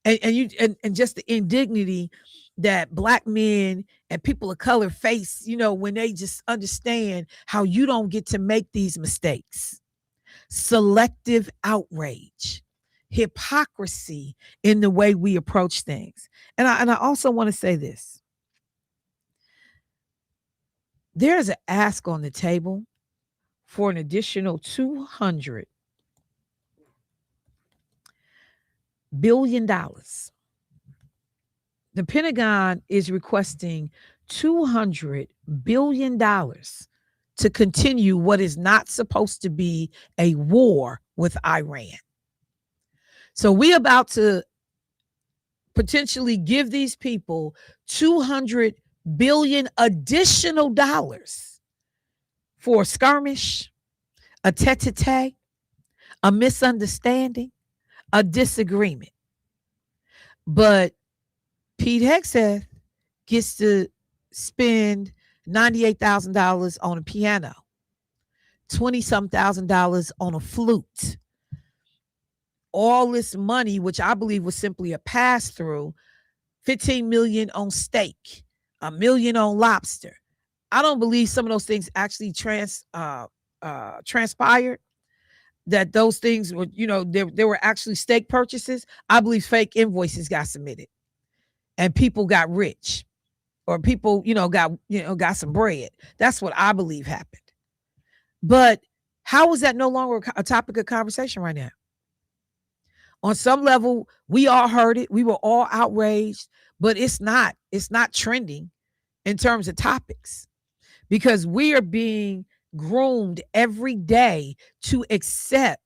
And just the indignity that black men and people of color face, when they just understand how you don't get to make these mistakes. Selective outrage, hypocrisy in the way we approach things. And I also want to say this. There's an ask on the table for an additional $200 billion. The Pentagon is requesting $200 billion to continue what is not supposed to be a war with Iran. So we're about to potentially give these people $200 billion additional dollars for a skirmish, a tete-a-tete, a misunderstanding, a disagreement. But Pete Hegseth gets to spend $98,000 on a piano, $20-some thousand on a flute. All this money, which I believe was simply a pass-through, $15 million on steak, $1 million on lobster. I don't believe some of those things actually transpired. That those things were, there were actually steak purchases. I believe fake invoices got submitted, and people got rich, or people, got some bread. That's what I believe happened. But how is that no longer a topic of conversation right now? On some level, we all heard it. We were all outraged, but it's not trending in terms of topics, because we are being groomed every day to accept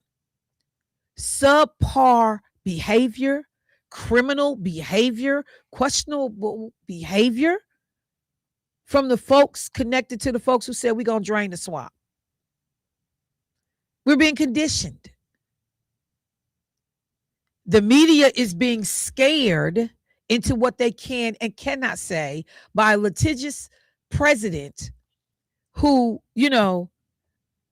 subpar behavior, criminal behavior, questionable behavior from the folks connected to the folks who said we're going to drain the swamp. We're being conditioned. The media is being scared into what they can and cannot say by a litigious president who,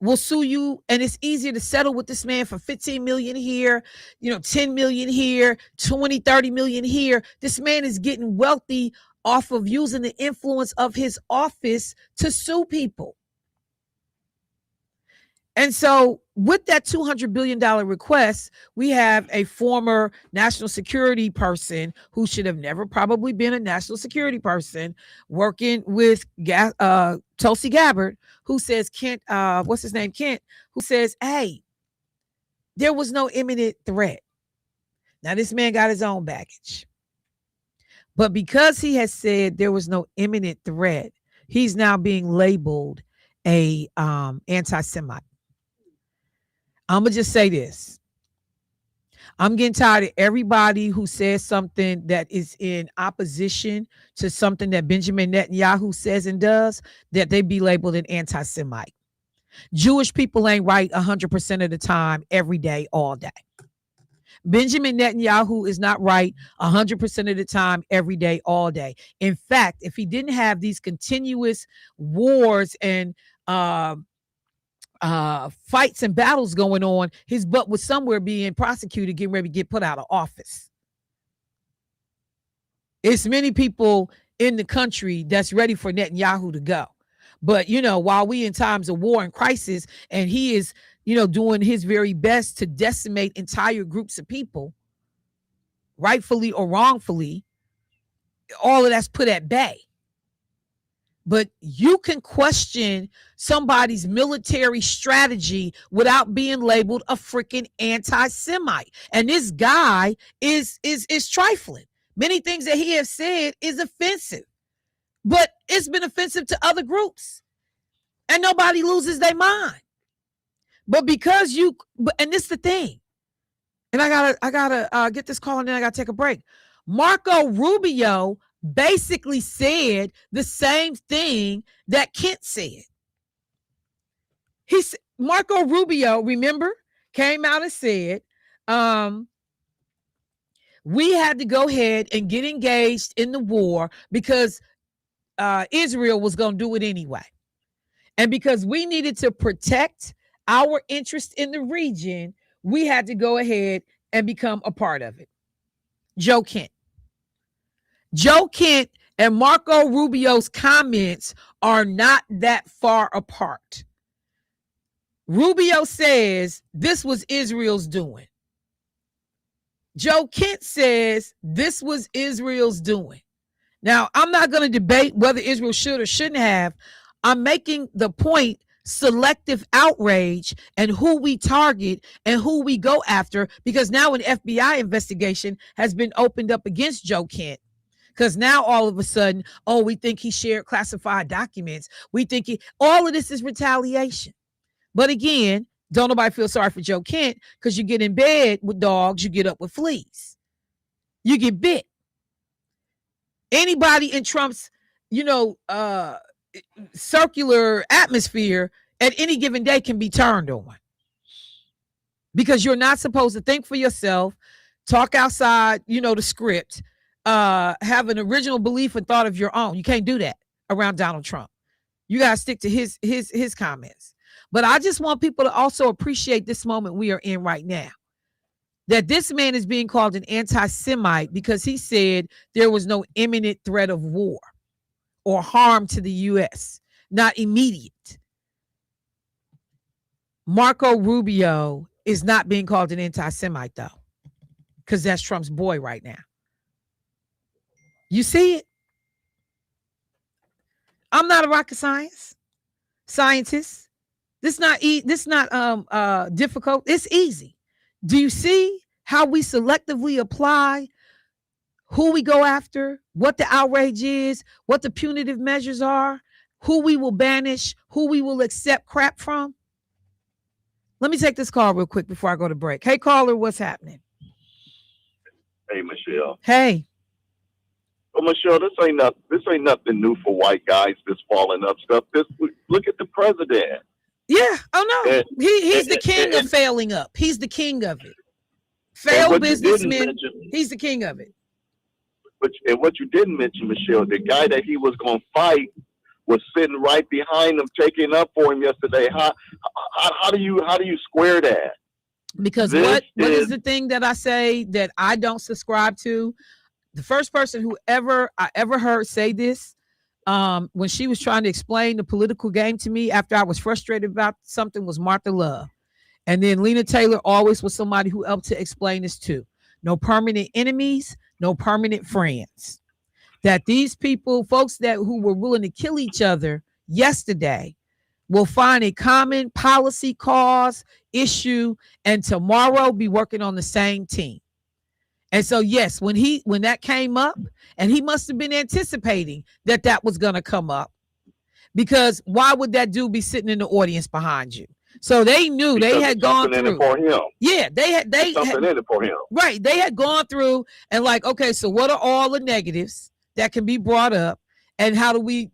will sue you, and it's easier to settle with this man for 15 million here, 10 million here, 20, 30 million here. This man is getting wealthy off of using the influence of his office to sue people. And so with that $200 billion request, we have a former national security person who should have never probably been a national security person working with Tulsi Gabbard, who says, Kent, who says, hey, there was no imminent threat. Now, this man got his own baggage. But because he has said there was no imminent threat, he's now being labeled a anti-Semite. I'm going to just say this. I'm getting tired of everybody who says something that is in opposition to something that Benjamin Netanyahu says and does, that they be labeled an anti-Semite. Jewish people ain't right 100% of the time, every day, all day. Benjamin Netanyahu is not right 100% of the time, every day, all day. In fact, if he didn't have these continuous wars and fights and battles going on, his butt was somewhere being prosecuted, getting ready to get put out of office. It's many people in the country that's ready for Netanyahu to go. But, while we in times of war and crisis, and he is, doing his very best to decimate entire groups of people, rightfully or wrongfully, all of that's put at bay. But you can question somebody's military strategy without being labeled a freaking anti-Semite. And this guy is trifling. Many things that he has said is offensive, but it's been offensive to other groups, and nobody loses their mind. But because and this is the thing, and I gotta get this call, and then I gotta take a break. Marco Rubio basically said the same thing that Kent said. Marco Rubio, remember, came out and said, we had to go ahead and get engaged in the war because Israel was going to do it anyway. And because we needed to protect our interest in the region, we had to go ahead and become a part of it. Joe Kent and Marco Rubio's comments are not that far apart. Rubio says this was Israel's doing. Joe Kent says this was Israel's doing. Now, I'm not going to debate whether Israel should or shouldn't have. I'm making the point, selective outrage and who we target and who we go after, because now an FBI investigation has been opened up against Joe Kent. Because now all of a sudden, we think he shared classified documents. We think all of this is retaliation. But again, don't nobody feel sorry for Joe Kent, because you get in bed with dogs, you get up with fleas. You get bit. Anybody in Trump's, circular atmosphere at any given day can be turned on, because you're not supposed to think for yourself, talk outside, the script, have an original belief and thought of your own. You can't do that around Donald Trump. You got to stick to his comments. But I just want people to also appreciate this moment we are in right now, that this man is being called an anti-Semite because he said there was no imminent threat of war or harm to the U.S., not immediate. Marco Rubio is not being called an anti-Semite, though, because that's Trump's boy right now. You see it? I'm not a rocket scientist. This not difficult. It's easy. Do you see how we selectively apply who we go after, what the outrage is, what the punitive measures are, who we will banish, who we will accept crap from? Let me take this call real quick before I go to break. Hey, caller, what's happening? Hey, Michelle. Hey. Well, Michelle, this ain't nothing new for white guys. This falling up stuff. Look at the president. Yeah. Oh no. He's the king of failing up. He's the king of it. failed businessman. He's the king of it. And what you didn't mention, Michelle, the guy that he was going to fight was sitting right behind him, taking up for him yesterday. How do you square that? Because what is the thing that I say that I don't subscribe to? The first person who I ever heard say this, when she was trying to explain the political game to me after I was frustrated about something, was Martha Love. And then Lena Taylor always was somebody who helped to explain this too. No permanent enemies, no permanent friends. That these people, folks who were willing to kill each other yesterday, will find a common policy, cause, issue, and tomorrow be working on the same team. And so, yes, when that came up, and he must have been anticipating that was going to come up, because why would that dude be sitting in the audience behind you? So they knew they had gone through. For him. Yeah, they had something in it for him. Right, they had gone through and like, okay, so what are all the negatives that can be brought up, and how do we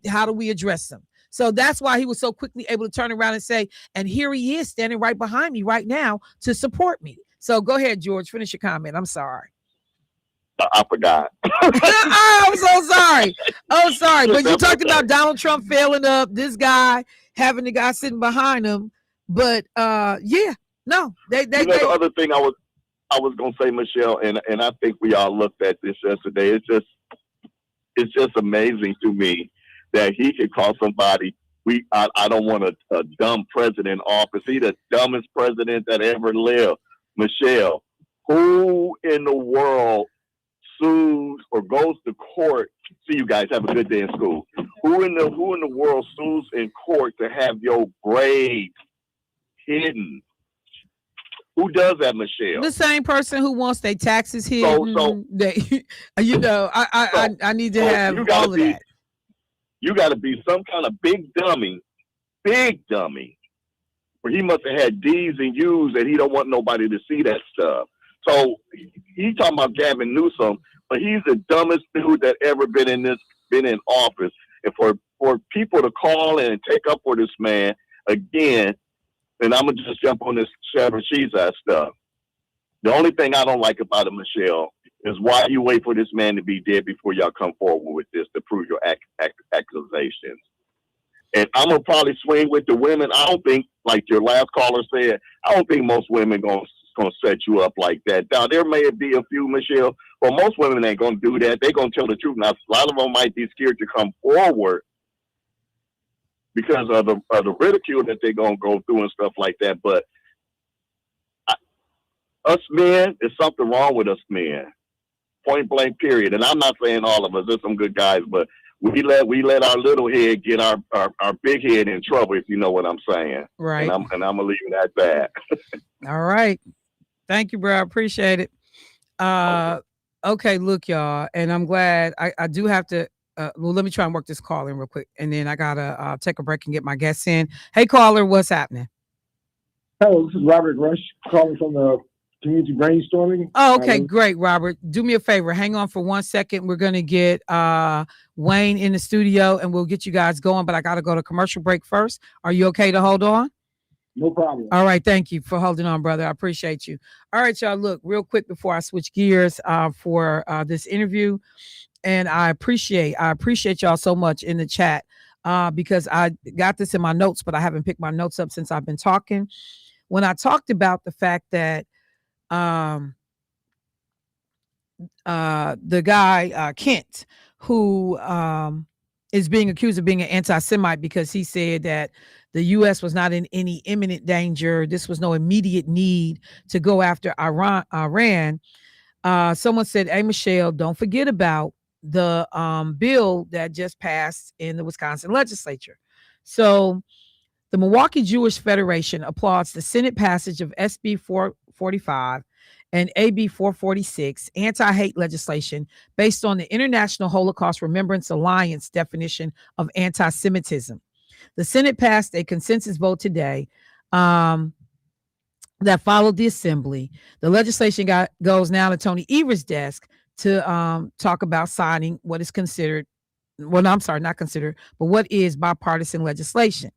address them? So that's why he was so quickly able to turn around and say, and here he is standing right behind me right now to support me. So go ahead, George, finish your comment. I'm sorry. I forgot. I'm so sorry. Oh, sorry. But you talked about Donald Trump failing up, this guy having the guy sitting behind him. But the other thing I was gonna say, Michelle, and I think we all looked at this yesterday. It's just amazing to me that he could call somebody. I don't want a dumb president in office. He's the dumbest president that ever lived. Michelle, who in the world sues or goes to court? See, you guys have a good day in school. Who in the world sues in court to have your grades hidden? Who does that, Michelle? The same person who wants their taxes hidden. I need to have all of that. You got to be some kind of big dummy, where he must have had D's and U's and he don't want nobody to see that stuff. So he's talking about Gavin Newsom, but he's the dumbest dude that ever been in office. And for people to call and take up for this man again, and I'm gonna just jump on this Cesar Chavez stuff. The only thing I don't like about it, Michelle, is why you wait for this man to be dead before y'all come forward with this to prove your accusations. And I'm gonna probably swing with the women. I don't think, like your last caller said, I don't think most women gonna set you up like that. Now there may be a few, Michelle, but most women ain't gonna do that. They're gonna tell the truth. Now a lot of them might be scared to come forward because of the ridicule that they're gonna go through and stuff like that. But us men, there's something wrong with us men. Point blank, period. And I'm not saying all of us. There's some good guys, but we let our little head get our big head in trouble, if you know what I'm saying. Right. And I'm gonna leave it at that. All right. Thank you, bro. I appreciate it. Okay, look, y'all, and I'm glad I do have to. Well, let me try and work this call in real quick, and then I gotta take a break and get my guests in. Hey, caller, what's happening? Hello, this is Robert Rush calling from the community brainstorming. Oh, okay, great, Robert. Do me a favor. Hang on for 1 second. We're gonna get Wayne in the studio, and we'll get you guys going. But I gotta go to commercial break first. Are you okay to hold on? No problem. All right, thank you for holding on, brother. I appreciate you. All right, y'all. Look, real quick before I switch gears for this interview. And I appreciate y'all so much in the chat because I got this in my notes, but I haven't picked my notes up since I've been talking. When I talked about the fact that the guy, Kent, who is being accused of being an anti-Semite because he said that the U.S. was not in any imminent danger. This was no immediate need to go after Iran. Someone said, hey, Michelle, don't forget about the bill that just passed in the Wisconsin legislature. So the Milwaukee Jewish Federation applauds the Senate passage of SB 445 and AB 446 anti-hate legislation based on the International Holocaust Remembrance Alliance definition of anti-Semitism. The Senate passed a consensus vote today that followed the assembly. The legislation goes now to Tony Everett's desk to talk about signing what is considered, well, I'm sorry, not considered, but what is bipartisan legislation.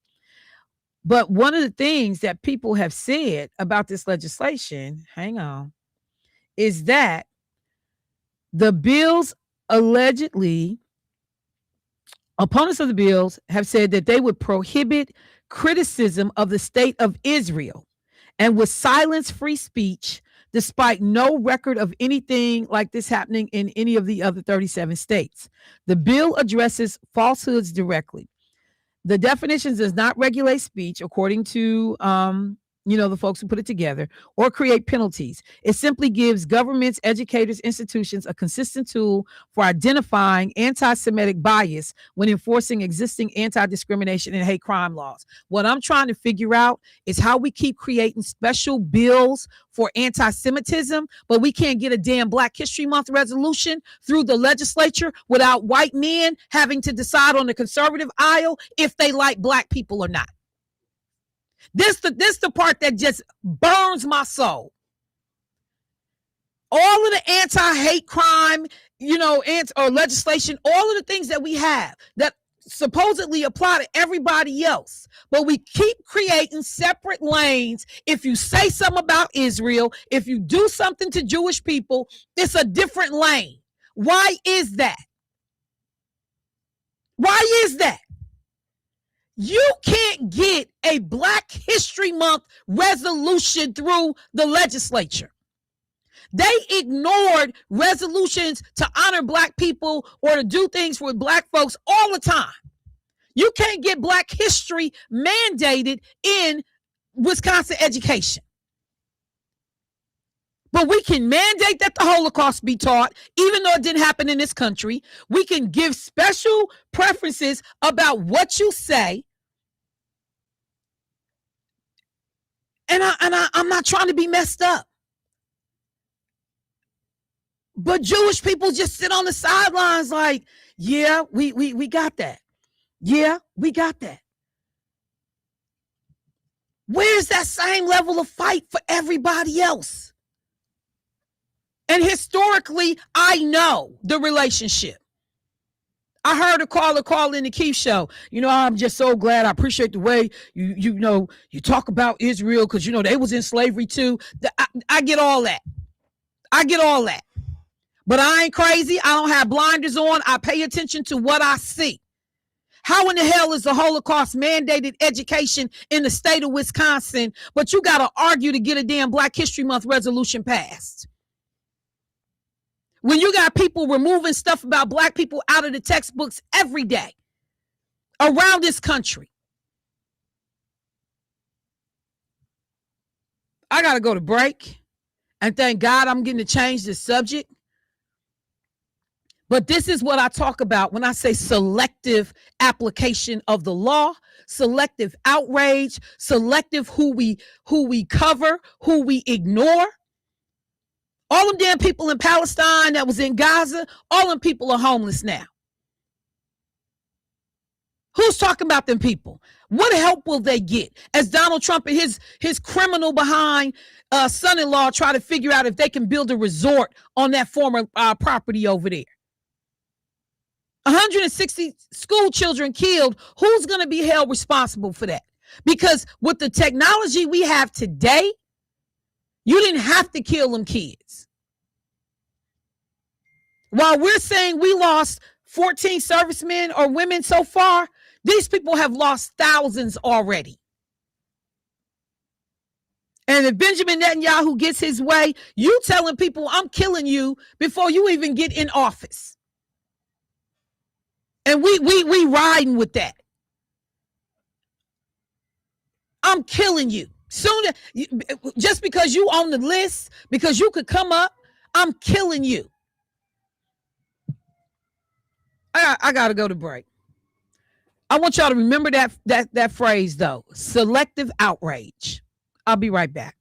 But one of the things that people have said about this legislation, hang on, is that the bills allegedly, opponents of the bills have said that they would prohibit criticism of the state of Israel and would silence free speech despite no record of anything like this happening in any of the other 37 states. The bill addresses falsehoods directly. The definitions does not regulate speech according to the folks who put it together, or create penalties. It simply gives governments, educators, institutions a consistent tool for identifying anti-Semitic bias when enforcing existing anti-discrimination and hate crime laws. What I'm trying to figure out is how we keep creating special bills for anti-Semitism, but we can't get a damn Black History Month resolution through the legislature without white men having to decide on the conservative aisle if they like Black people or not. This the part that just burns my soul. All of the anti-hate crime, or legislation, all of the things that we have that supposedly apply to everybody else, but we keep creating separate lanes. If you say something about Israel, if you do something to Jewish people, it's a different lane. Why is that? Why is that? You can't get a Black History Month resolution through the legislature. They ignored resolutions to honor Black people or to do things for Black folks all the time. You can't get Black history mandated in Wisconsin education. But we can mandate that the Holocaust be taught, even though it didn't happen in this country. We can give special preferences about what you say. And I'm not trying to be messed up. But Jewish people just sit on the sidelines like, yeah, we got that. Yeah, we got that. Where's that same level of fight for everybody else? And historically, I know the relationship. I heard a caller call in the Keith show. I'm just so glad. I appreciate the way you talk about Israel because, they was in slavery too. I get all that. I get all that. But I ain't crazy. I don't have blinders on. I pay attention to what I see. How in the hell is the Holocaust mandated education in the state of Wisconsin, but you got to argue to get a damn Black History Month resolution passed? When you got people removing stuff about Black people out of the textbooks every day around this country. I got to go to break. And thank God I'm getting to change the subject. But this is what I talk about when I say selective application of the law, selective outrage, selective who we cover, who we ignore. All them damn people in Palestine that was in Gaza, all them people are homeless now. Who's talking about them people? What help will they get as Donald Trump and his criminal behind son-in-law try to figure out if they can build a resort on that former property over there? 160 school children killed. Who's going to be held responsible for that? Because with the technology we have today, you didn't have to kill them kids. While we're saying we lost 14 servicemen or women so far, these people have lost thousands already. And if Benjamin Netanyahu gets his way, you telling people I'm killing you before you even get in office. And we riding with that. I'm killing you. Soon, just because you on the list, because you could come up, I'm killing you. I gotta go to break. I want y'all to remember that phrase though. Selective outrage. I'll be right back.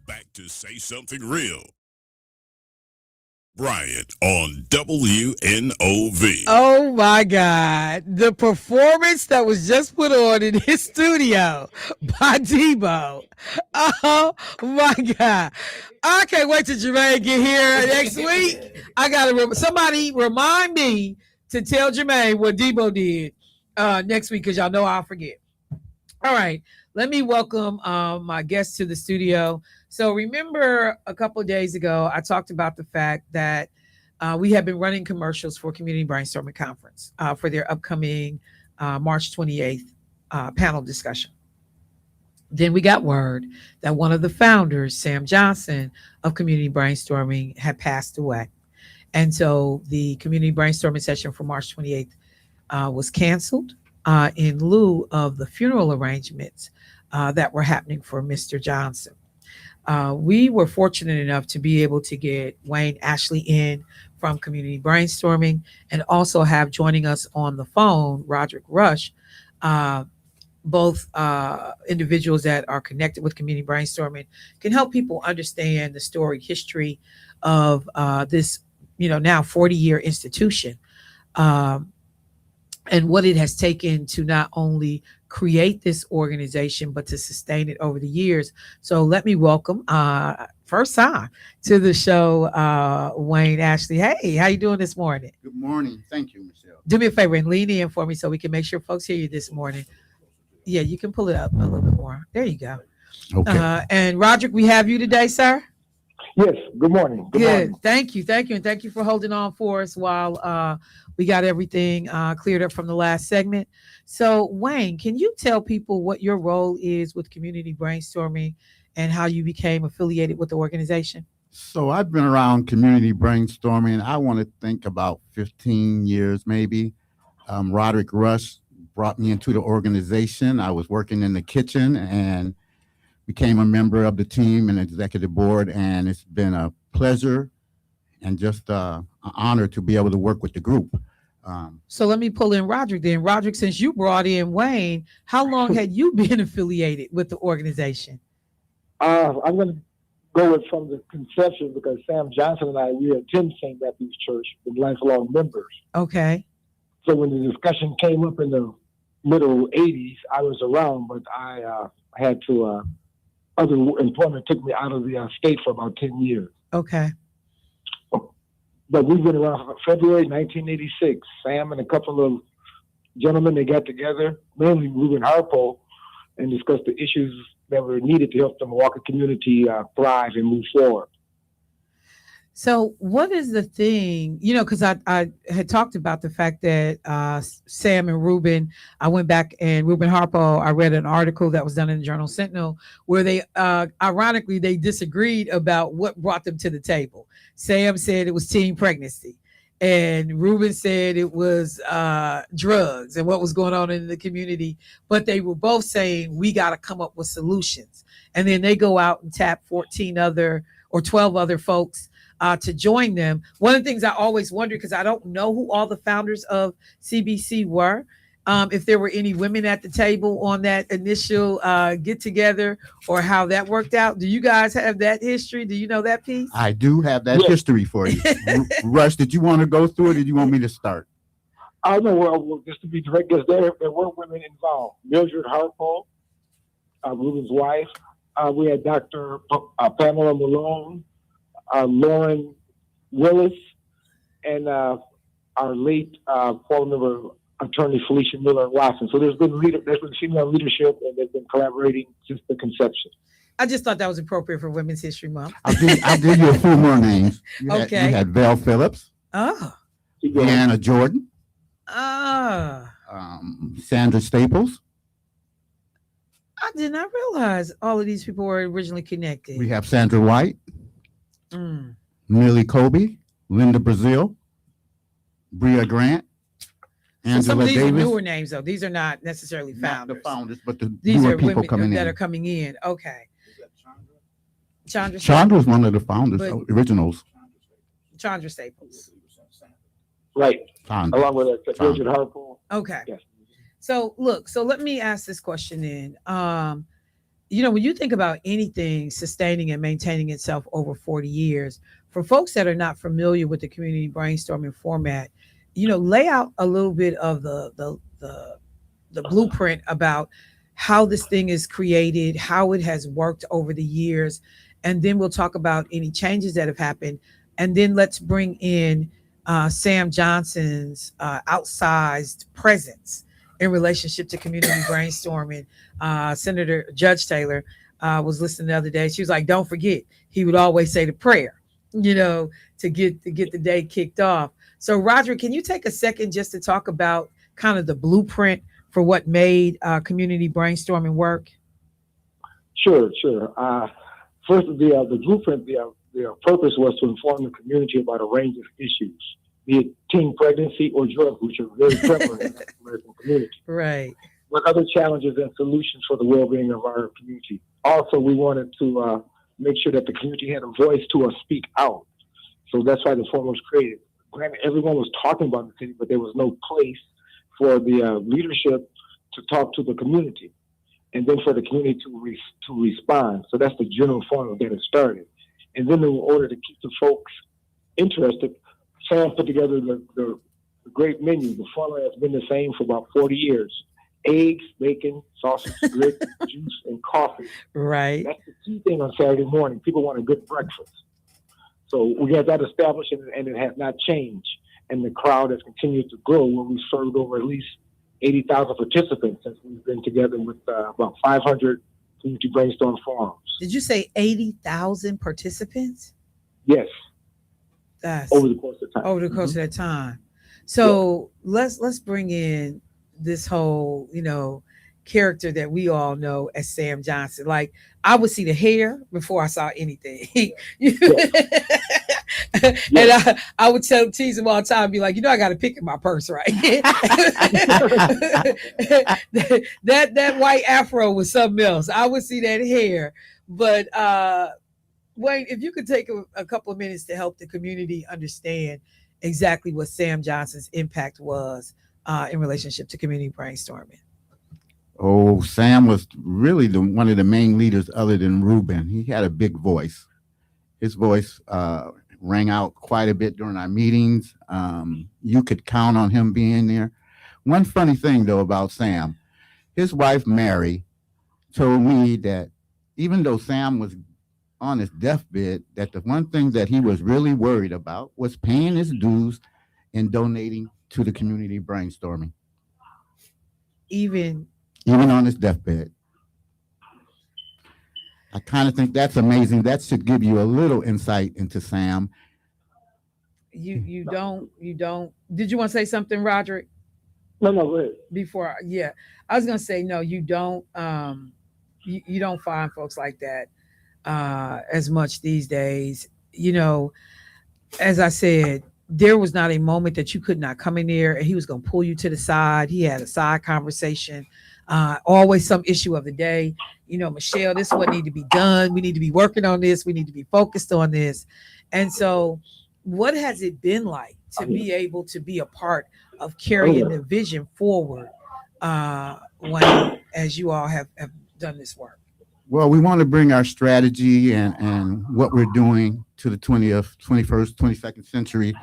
back to Say Something Real. Bryant on WNOV. Oh my God. The performance that was just put on in his studio by Debo. Oh my God. I can't wait till Jermaine get here next week. I got to somebody remind me to tell Jermaine what Debo did next week because y'all know I'll forget. All right. Let me welcome my guest to the studio. So remember a couple of days ago, I talked about the fact that we have been running commercials for Community Brainstorming Conference for their upcoming March 28th panel discussion. Then we got word that one of the founders, Sam Johnson of Community Brainstorming, had passed away. And so the Community Brainstorming session for March 28th was canceled in lieu of the funeral arrangements that were happening for Mr. Johnson. We were fortunate enough to be able to get Wayne Ashley in from Community Brainstorming and also have joining us on the phone, Roderick Rush, both individuals that are connected with Community Brainstorming can help people understand the storied history of this, now 40-year institution. And what it has taken to not only create this organization, but to sustain it over the years. So let me welcome, first time to the show, Wayne Ashley. Hey, how you doing this morning? Good morning. Thank you, Michelle. Do me a favor and lean in for me so we can make sure folks hear you this morning. Yeah, you can pull it up a little bit more. There you go. Okay. And Roderick, we have you today, sir. Yes. Good morning. Good morning. Thank you. And thank you for holding on for us while we got everything cleared up from the last segment. So, Wayne, can you tell people what your role is with Community Brainstorming and how you became affiliated with the organization? So I've been around Community Brainstorming, I want to think about 15 years maybe. Roderick Rush brought me into the organization. I was working in the kitchen and became a member of the team and executive board, and it's been a pleasure and just an honor to be able to work with the group. So let me pull in Roderick then. Roderick, since you brought in Wayne, how long had you been affiliated with the organization? I'm going to go with from the conception because Sam Johnson and I, we attend St. Matthew's Church with lifelong members. Okay. So when the discussion came up in the middle 80s, I was around, but I had to, other employment took me out of the state for about 10 years. Okay. But we've been around February 1986. Sam and a couple of gentlemen, they got together, mainly Reuben Harpo, and discussed the issues that were needed to help the Milwaukee community thrive and move forward. So what is the thing, because I had talked about the fact that Sam and Reuben, I went back and Reuben Harpo, I read an article that was done in the Journal Sentinel where they, ironically, they disagreed about what brought them to the table. Sam said it was teen pregnancy and Reuben said it was drugs and what was going on in the community. But they were both saying we got to come up with solutions. And then they go out and tap 14 other or 12 other folks to join them. One of the things I always wonder, because I don't know who all the founders of CBC were, if there were any women at the table on that initial get together or how that worked out. Do you guys have that history? Do you know that piece? I do have that history for you. Rush, did you want to go through it or did you want me to start? I know, well, just to be direct, because there were women involved. Mildred Harpo, Reuben's wife. We had Dr. Pamela Malone, Lauren Willis, and our late former member, attorney Felicia Miller Watson. So there's been female leadership, and they've been collaborating since the conception. I just thought that was appropriate for Women's History Month. I'll give you a few more names. You Okay. had Val Phillips, Deanna Jordan, Sandra Staples. I did not realize all of these people were originally connected. We have Sandra White, Millie Colby, Linda Brazil, Bria Grant, Angela some of these Davis. are newer names, though. These are not necessarily founders. Not the founders, but the These newer are people women coming that in. are coming in. Okay. Chandra Chandra's one of the founders, But- originals. Chandra Staples. Right. Chandra. Along with Mildred Harpo. Okay. Yes. So let me ask this question then. when you think about anything sustaining and maintaining itself over 40 years, for folks that are not familiar with the community brainstorming format, lay out a little bit of the blueprint about how this thing is created, how it has worked over the years, and then we'll talk about any changes that have happened, and then let's bring in Sam Johnson's outsized presence in relationship to community brainstorming. Senator Judge Taylor was listening the other day. She was like, "Don't forget, he would always say the prayer, to get the day kicked off." So, Roderick, can you take a second just to talk about kind of the blueprint for what made community brainstorming work? Sure. First, the blueprint, the purpose was to inform the community about a range of issues, be it teen pregnancy or drugs, which are very prevalent in the American community. Right. But other challenges and solutions for the well-being of our community. Also, we wanted to make sure that the community had a voice to speak out. So that's why the forum was created. Granted, everyone was talking about the city, but there was no place for the leadership to talk to the community, and then for the community to respond. So that's the general forum that it started. And then in order to keep the folks interested, Sam put together the great menu. The formula has been the same for about 40 years. Eggs, bacon, sausage, grits, juice, and coffee. Right. That's the key thing on Saturday morning. People want a good breakfast. So we got that established, and it has not changed. And the crowd has continued to grow, where we served over at least 80,000 participants since we've been together with about 500 community brainstorm forums. Did you say 80,000 participants? Yes. That's over the course of time. Over the course of that time. So let's bring in this whole, character that we all know as Sam Johnson. Like, I would see the hair before I saw anything. And I would tease him all the time, be like, I got to pick in my purse, right? that white afro was something else. I would see that hair. But Wayne, if you could take a couple of minutes to help the community understand exactly what Sam Johnson's impact was in relationship to community brainstorming. Oh, Sam was really one of the main leaders other than Ruben. He had a big voice. His voice rang out quite a bit during our meetings. You could count on him being there. One funny thing, though, about Sam, his wife, Mary, told me that even though Sam was on his deathbed, that the one thing that he was really worried about was paying his dues and donating to the community brainstorming. Even on his deathbed. I kind of think that's amazing. That should give you a little insight into Sam. You don't. Did you want to say something, Roderick? No, go ahead. Before, I was gonna say no. You don't. You don't find folks like that as much these days. As I said, there was not a moment that you could not come in there and he was going to pull you to the side. He had a side conversation, always some issue of the day. Michelle, this is what need to be done. We need to be working on this. We need to be focused on this. And so what has it been like to be able to be a part of carrying the vision forward as you all have done this work? Well, we want to bring our strategy and what we're doing to the 20th, 21st, 22nd century.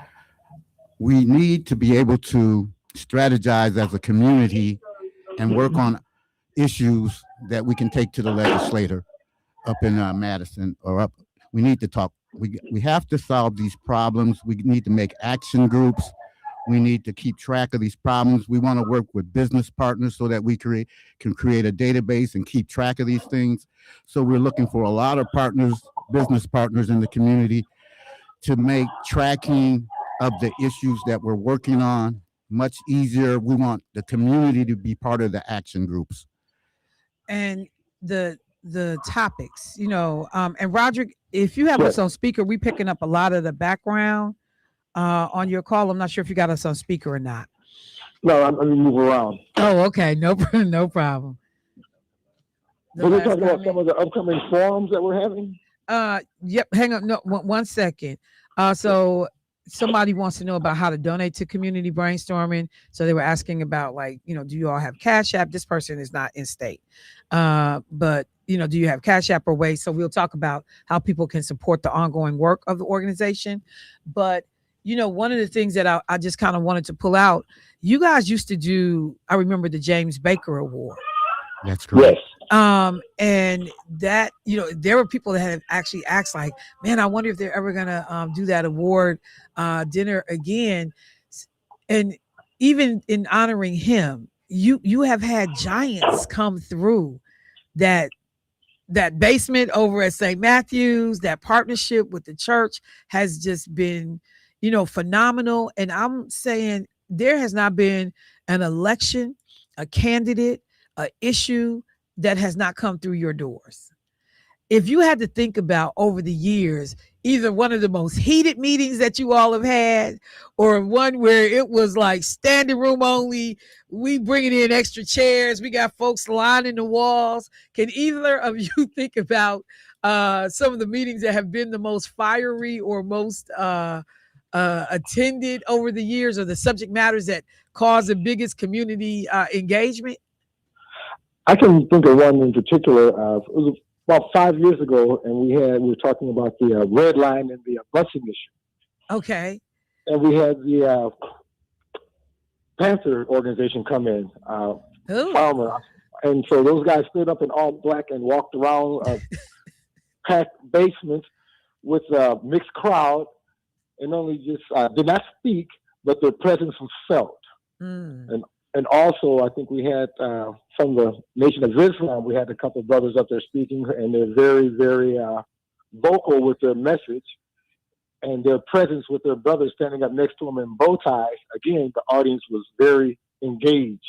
We need to be able to strategize as a community and work on issues that we can take to the legislator up in Madison or up. We need to talk. We have to solve these problems. We need to make action groups. We need to keep track of these problems. We want to work with business partners so that we can create a database and keep track of these things. So we're looking for a lot of partners, business partners in the community to make tracking of the issues that we're working on much easier. We want the community to be part of the action groups. And the topics, and Roderick, if you have us on speaker, we picking up a lot of the background on your call. I'm not sure if you got us on speaker or not. No, I'm going to move around. Oh, okay. No problem. We're talking about some of the upcoming forums that we're having. Yep. Hang on. No, one second. So somebody wants to know about how to donate to community brainstorming. So they were asking about, like, do you all have Cash App? This person is not in state. But do you have Cash App or ways? So we'll talk about how people can support the ongoing work of the organization. But one of the things that I just kind of wanted to pull out, you guys used to do, I remember the James Baker Award. That's correct. Yes. And that, there were people that have actually asked, like, man, I wonder if they're ever gonna do that award dinner again. And even in honoring him, you have had giants come through that basement over at St. Matthew's. That partnership with the church has just been, phenomenal. And I'm saying there has not been an election, a candidate, a issue that has not come through your doors. If you had to think about over the years, either one of the most heated meetings that you all have had, or one where it was like standing room only, we bringing in extra chairs, we got folks lining the walls. Can either of you think about some of the meetings that have been the most fiery or most attended over the years, or the subject matters that cause the biggest community engagement? I can think of one in particular. It was about 5 years ago, and we were talking about the red line and the busing issue. Okay. And we had the Panther organization come in, Farmer, and so those guys stood up in all black and walked around packed basements with a mixed crowd, and only just did not speak, but their presence was felt. And also, I think we had from the Nation of Islam, we had a couple of brothers up there speaking, and they're very, very vocal with their message and their presence with their brothers standing up next to them in bow ties. Again, the audience was very engaged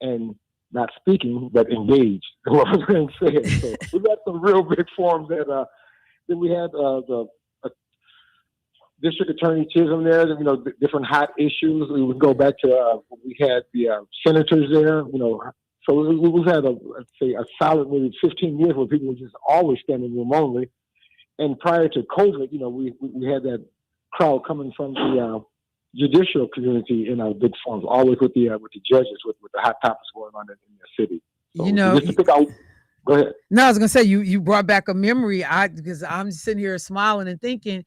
and not speaking, but engaged. What I was going to say. So we got some real big forums that then we had the District Attorney Chisholm there, different hot issues. We would go back to we had the senators there, so we had let's say a solid maybe 15 years where people were just always standing room only. And prior to COVID, we had that crowd coming from the judicial community in our big forums, always with the judges, with the hot topics going on in the city. So just to pick out. Go ahead. No, I was gonna say you brought back a memory. Because I'm sitting here smiling and thinking,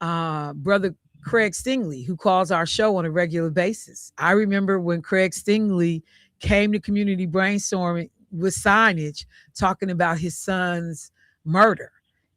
Brother Craig Stingley, who calls our show on a regular basis. I remember when Craig Stingley came to community brainstorming with signage talking about his son's murder,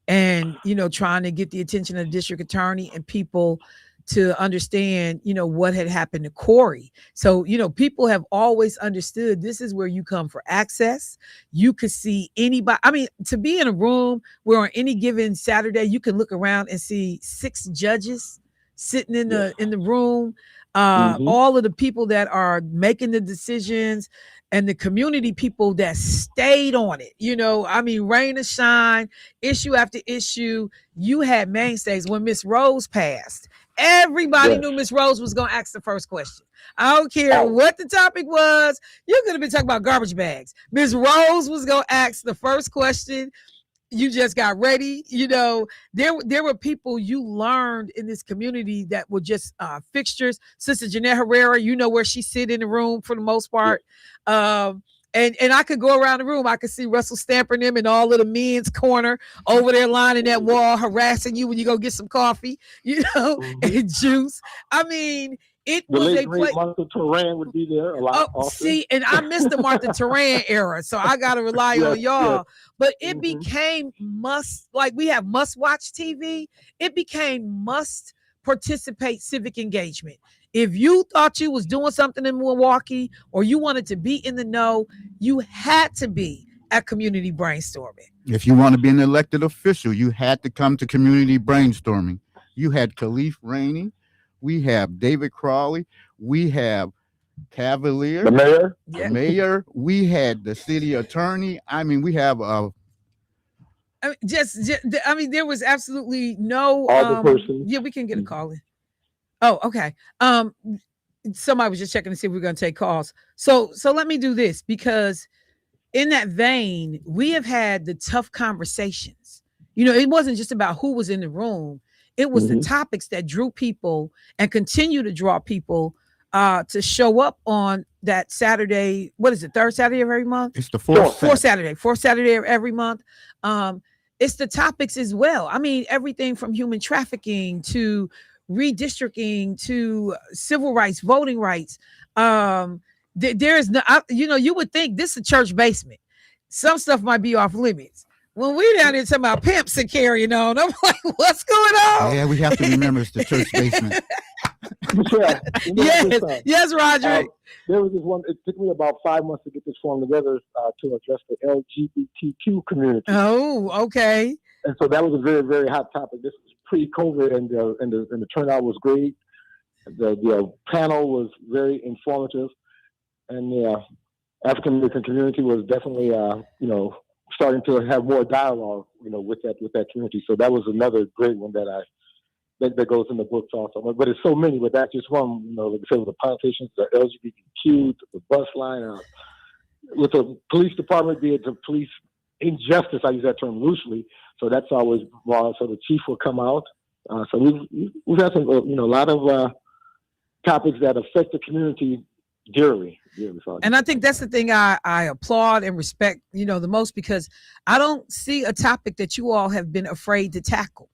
and trying to get the attention of the district attorney and people to understand what had happened to Corey. So people have always understood this is where you come for access. You could see anybody. I mean, to be in a room where on any given Saturday you can look around and see 6 judges sitting in the room, all of the people that are making the decisions, and the community people that stayed on it, rain or shine, issue after issue. You had mainstays. When Miss Rose passed, everybody knew Miss Rose was going to ask the first question. I don't care what the topic was. You're going to be talking about garbage bags. Miss Rose was going to ask the first question. You just got ready. There were people you learned in this community that were just fixtures. Sister Jeanette Herrera, where she sit in the room for the most part. And I could go around the room. I could see Russell Stamper them in all of the men's corner over there lining that wall, harassing you when you go get some coffee, and juice. I mean, it the was late a great Martha Turan would be there a lot. See, and I missed the Martha Turan era, so I got to rely on y'all. Yes. But it became we have must watch TV. It became must participate civic engagement. If you thought you was doing something in Milwaukee or you wanted to be in the know, you had to be at community brainstorming. If you want to be an elected official, you had to come to community brainstorming. You had Khalif Rainey. We have David Crawley. We have Cavalier. The mayor. The mayor. We had the city attorney. I mean, we have there was absolutely no other person. Yeah, we can get a call in. Oh, okay. Somebody was just checking to see if we're going to take calls. So let me do this, because in that vein, we have had the tough conversations. It wasn't just about who was in the room. It was the topics that drew people and continue to draw people to show up on that Saturday. What is it? Third Saturday of every month? It's the fourth Saturday. Fourth Saturday of every month. It's the topics as well. I mean, everything from human trafficking to redistricting to civil rights, voting rights. There is no, you would think this is a church basement. Some stuff might be off limits. When we down there talking about pimps and carrying on, I'm like, what's going on? Yeah, we have to remember it's the church basement. Yes, Roderick. There was this one. It took me about 5 months to get this form together to address the LGBTQ community. Oh, okay. And so that was a very, very hot topic. This was pre-COVID, and the turnout was great. The panel was very informative, and the African American community was definitely, starting to have more dialogue, with that community. So that was another great one that goes in the books also. But it's so many, but that's just one, like I said, with the politicians, the LGBTQ, the bus line, with the police department, be it the police injustice, I use that term loosely. So that's always wrong. So the chief will come out. So we've had some, a lot of topics that affect the community dearly. And I think that's the thing I applaud and respect, the most, because I don't see a topic that you all have been afraid to tackle.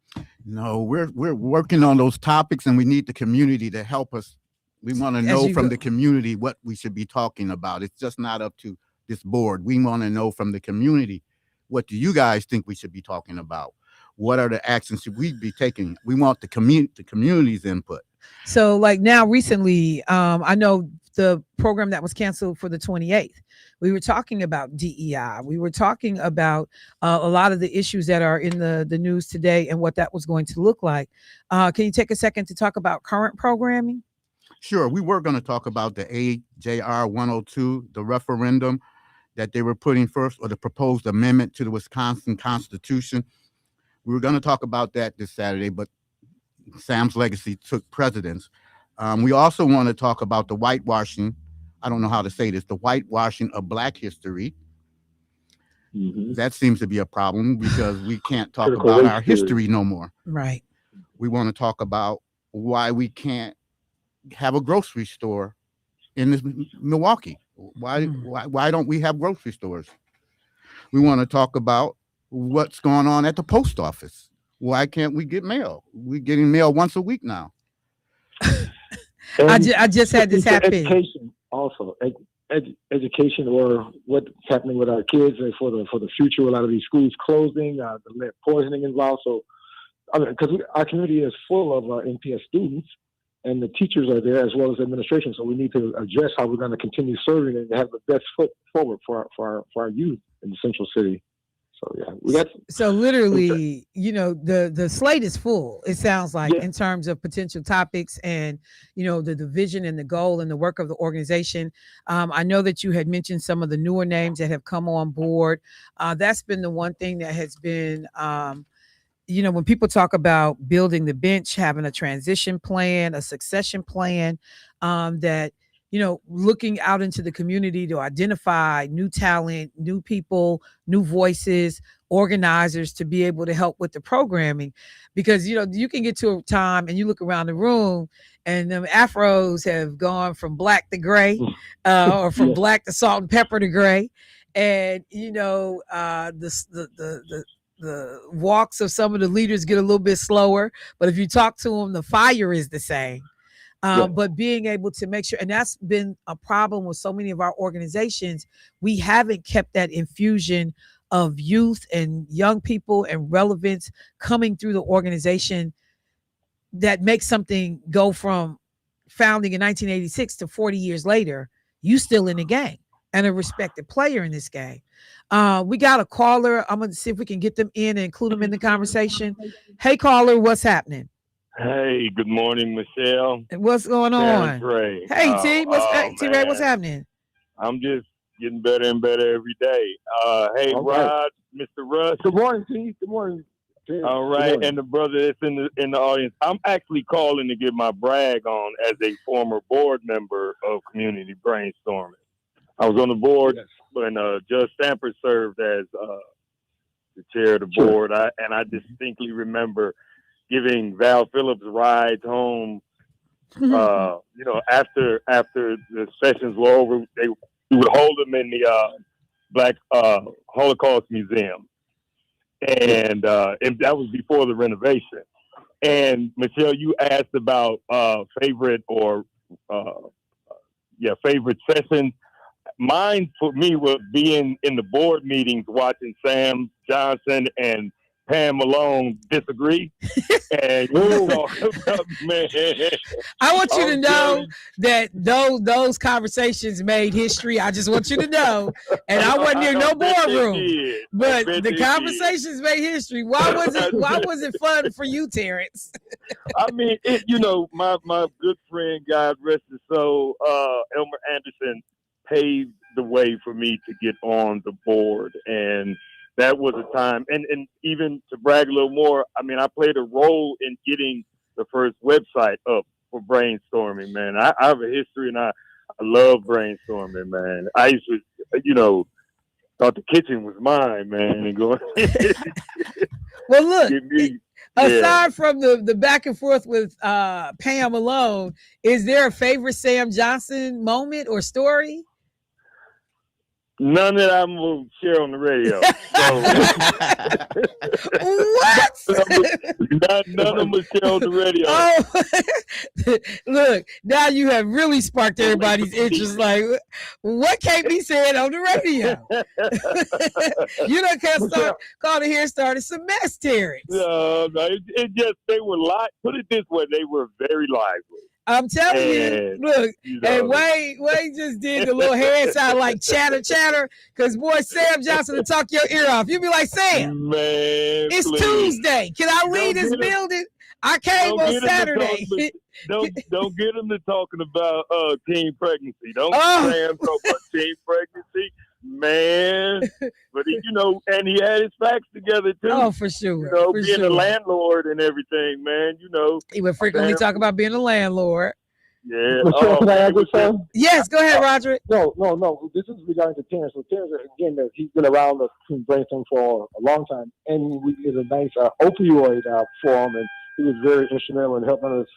No, we're working on those topics, and we need the community to help us. We want to know from the community what we should be talking about. It's just not up to this board. We want to know from the community, what do you guys think we should be talking about? What are the actions should we be taking? We want the community's input. So like now recently, I know the program that was canceled for the 28th, we were talking about DEI. We were talking about a lot of the issues that are in the news today and what that was going to look like. Can you take a second to talk about current programming? Sure. We were going to talk about the AJR 102, the referendum that they were putting first, or the proposed amendment to the Wisconsin Constitution. We were going to talk about that this Saturday, but Sam's legacy took precedence. We also want to talk about the whitewashing. I don't know how to say this, the whitewashing of Black history. That seems to be a problem because we can't talk about our history no more. Right. We want to talk about why we can't have a grocery store in this Milwaukee. Why don't we have grocery stores? We want to talk about what's going on at the post office. Why can't we get mail? We're getting mail once a week now. I just had this happen. Education also, education, or what's happening with our kids, and for the future. A lot of these schools closing, the lead poisoning involved. So, because our community is full of NPS students, and the teachers are there as well as administration. So we need to address how we're going to continue serving and have the best foot forward for our youth in the Central City. So yeah, so literally, the slate is full. It sounds like in terms of potential topics and the vision and the goal and the work of the organization. I know that you had mentioned some of the newer names that have come on board. That's been the one thing that has been, when people talk about building the bench, having a transition plan, a succession plan, that. Looking out into the community to identify new talent, new people, new voices, organizers to be able to help with the programming. Because, you can get to a time and you look around the room and them afros have gone from black to gray, or from black to salt and pepper to gray. And, the walks of some of the leaders get a little bit slower. But if you talk to them, the fire is the same. But being able to make sure, and that's been a problem with so many of our organizations, we haven't kept that infusion of youth and young people and relevance coming through the organization that makes something go from founding in 1986 to 40 years later, you still in the game and a respected player in this game. We got a caller. I'm going to see if we can get them in and include them in the conversation. Hey, caller, what's happening? Hey, good morning, Michelle. What's going on? Ray. Hey, T. T-Ray, what's happening? I'm just getting better and better every day. Hey, Rod, Mr. Russ. Good morning, T. Good morning. All right, and the brother that's in the audience. I'm actually calling to get my brag on as a former board member of Community Brainstorming. I was on the board when Judge Stamper served as the chair of the board, and I distinctly remember giving Val Phillips rides home. After the sessions were over, we would hold them in the Black Holocaust Museum, and that was before the renovation. And Michelle, you asked about favorite sessions. Mine for me was being in the board meetings, watching Sam Johnson and Pam Malone disagree. And man, I want you to know that those conversations made history. I just want you to know. And I wasn't near no boardroom, but the conversations made history. Why was it fun for you, Terrence? I mean, my good friend, God rest his soul, Elmer Anderson, paved the way for me to get on the board. And that was a time, and even to brag a little more, I mean, I played a role in getting the first website up for brainstorming, man. I have a history, and I love brainstorming, man. I used to, thought the kitchen was mine, man, and going. Well, look, aside from the back and forth with Pam Malone, is there a favorite Sam Johnson moment or story? None that I'm going to share on the radio. What? None of them will share on the radio. Oh, look, now you have really sparked everybody's interest. Like, what can't be said on the radio? You done can't called it here started some mess, Terrence. No, it just, they were put it this way, they were very lively. I'm telling you, look, and Wayne just did the little hand sound like chatter, because boy, Sam Johnson will talk your ear off. You be like, Sam, man, it's Tuesday. Can I leave this building? I came on Saturday. Don't get him to talking about teen pregnancy. Don't Sam talk about teen pregnancy. Man, but and he had his facts together too. Oh, for sure. Being a landlord and everything, man. He would frequently talk about being a landlord. Yeah. Can I add this time? Yes, go ahead, Roderick. No. This is regarding to Terrence. So Terrence, again, he's been around us to brainstorm for a long time, and we did a nice opioid forum, and he was very instrumental in helping us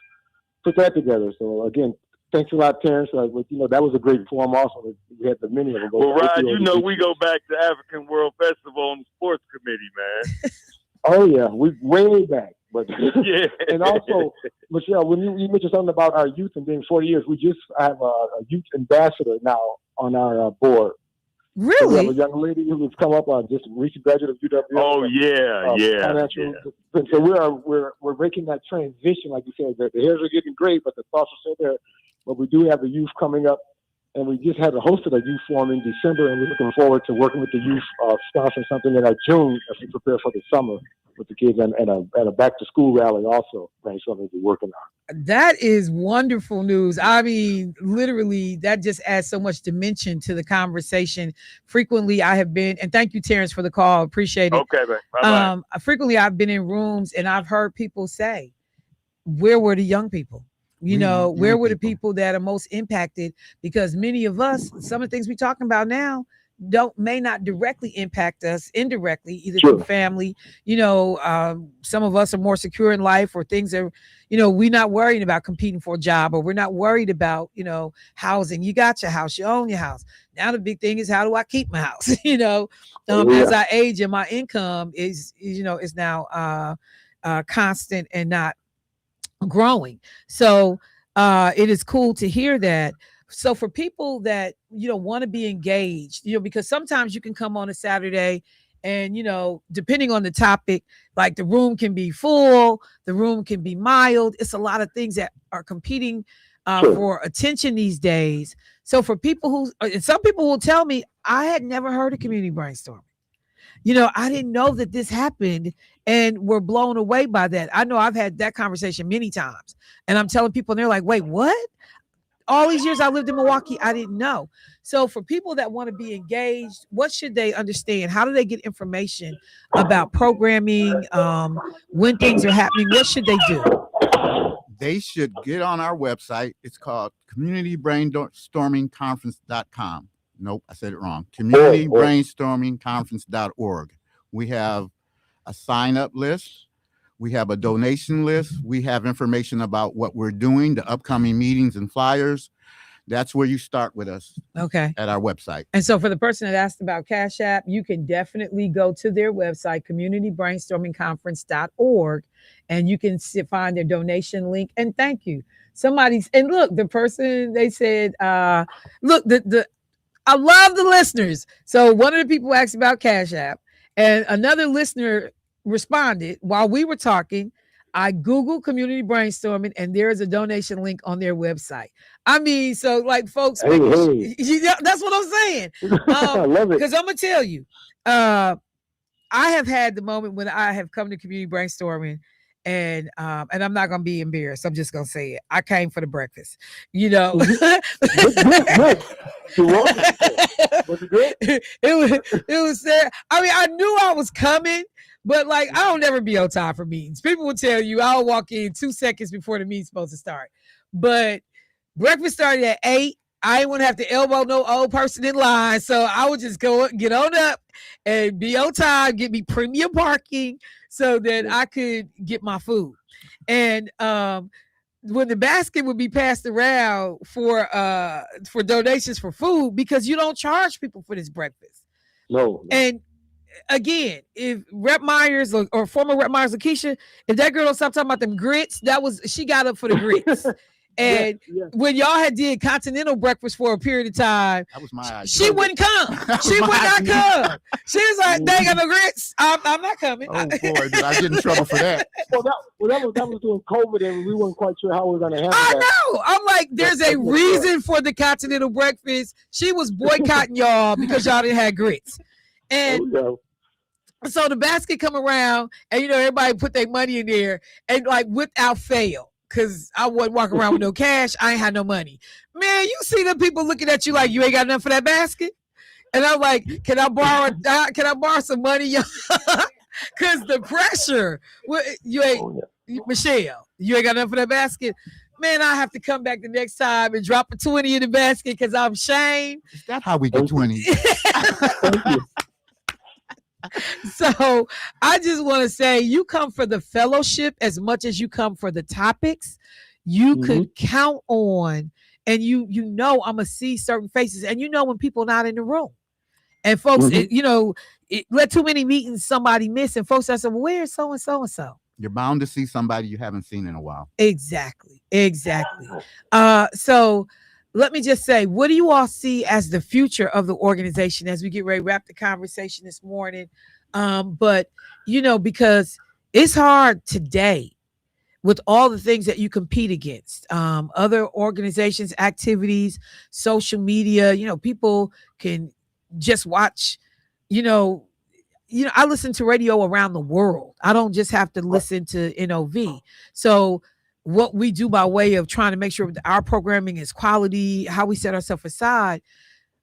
put that together. So again, thanks a lot, Terrence. That was a great forum also. We had the many of them. Well, Rod, we go back to African World Festival on the sports committee, man. Oh, yeah. We way back. But yeah. And also, Michelle, when you mentioned something about our youth and being 40 years, we just have a youth ambassador now on our board. Really? So we have a young lady who has come up just recent graduate of UW. Oh, yeah. Financial. Yeah. So we're making that transition, like you said. The hairs are getting great, but the thoughts are still there. But we do have the youth coming up, and we just had hosted a youth forum in December, and we're looking forward to working with the youth, sponsoring something in June as we prepare for the summer with the kids, and a back-to-school rally also. That's something we're working on. That is wonderful news. I mean, literally, that just adds so much dimension to the conversation. Frequently, I have been, and thank you, Terrence, for the call. Appreciate it. Okay, man. Bye-bye. Frequently, I've been in rooms, and I've heard people say, where were the young people? Where were the people that are most impacted? Because many of us, some of the things we're talking about now may not directly impact us, indirectly, either through family. Some of us are more secure in life, or things are, we're not worried about competing for a job, or we're not worried about, housing. You got your house, you own your house. Now the big thing is, how do I keep my house? As I age and my income is now constant and not growing. So it is cool to hear that. So for people that want to be engaged, because sometimes you can come on a Saturday and depending on the topic, like the room can be full, the room can be mild. It's a lot of things that are competing for attention these days. So for people and some people will tell me, I had never heard of community brainstorming. I didn't know that this happened, and we're blown away by that. I know I've had that conversation many times, and I'm telling people, and they're like, wait, what? All these years I lived in Milwaukee, I didn't know. So for people that want to be engaged, what should they understand? How do they get information about programming? When things are happening, what should they do? They should get on our website. It's called communitybrainstormingconference.com. Nope, I said it wrong. Communitybrainstormingconference.org. We have a sign-up list. We have a donation list. We have information about what we're doing, the upcoming meetings and flyers. That's where you start with us. Okay. At our website. And so for the person that asked about Cash App, you can definitely go to their website, communitybrainstormingconference.org, and you can find their donation link. And thank you. And look, the person, they said, look, I love the listeners. So one of the people asked about Cash App, and another listener responded while we were talking. I Googled community brainstorming, and there is a donation link on their website. I mean, so like folks, that's what I'm saying. I love it. Because I'm going to tell you, I have had the moment when I have come to community brainstorming, and I'm not going to be embarrassed. I'm just going to say it. I came for the breakfast, you know. Was it good? It was sad. I mean, I knew I was coming, but like, I don't never be on time for meetings. People will tell you I'll walk in 2 seconds before the meeting's supposed to start. But breakfast started at 8. I didn't want to have to elbow no old person in line. So I would just get on up and be on time, get me premium parking so that I could get my food. And when the basket would be passed around for donations for food, because you don't charge people for this breakfast. No. And again, if Rep Myers or former Rep Myers Lakeisha, if that girl don't stop talking about them grits, she got up for the grits. And when y'all had did continental breakfast for a period of time, that was my idea. She wouldn't come. She would not come. She was like, "They ain't got no grits. I'm not coming." Oh boy, did I get in trouble for that? Well, that was during COVID, and we weren't quite sure how we were going to handle I that. know. I'm like, there's a reason for the continental breakfast. She was boycotting y'all because y'all didn't have grits, and so the basket come around, and everybody put their money in there, and like without fail. Cause I wasn't walking around with no cash. I ain't had no money. Man, you see the people looking at you like you ain't got nothing for that basket. And I'm like, can I borrow some money? Cause the pressure. Michelle, you ain't got nothing for that basket. Man, I have to come back the next time and drop a 20 in the basket because I'm ashamed. Is that how we get 20? So I just want to say, you come for the fellowship as much as you come for the topics. You could count on, and I'm gonna see certain faces, and when people are not in the room, and folks, it let too many meetings somebody miss, and folks say, well, where's so and so and so? You're bound to see somebody you haven't seen in a while. Exactly. So let me just say, what do you all see as the future of the organization as we get ready to wrap the conversation this morning? But, because it's hard today with all the things that you compete against, other organizations, activities, social media, people can just watch, I listen to radio around the world. I don't just have to listen to NOV. So what we do by way of trying to make sure that our programming is quality, how we set ourselves aside.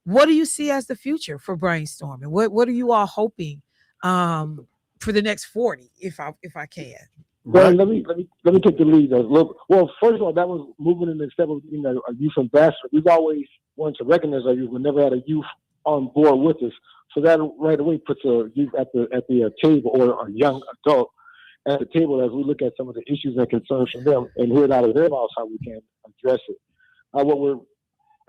What do you see as the future for brainstorming? What are you all hoping for the next 40, if I can? Well, let me take the lead. Well, first of all, that was moving in the step of being a youth ambassador. We've always wanted to recognize our youth. We never had a youth on board with us, so that right away puts a youth at the table, or a young adult at the table, as we look at some of the issues and concerns from them and hear it out of their mouths how we can address it.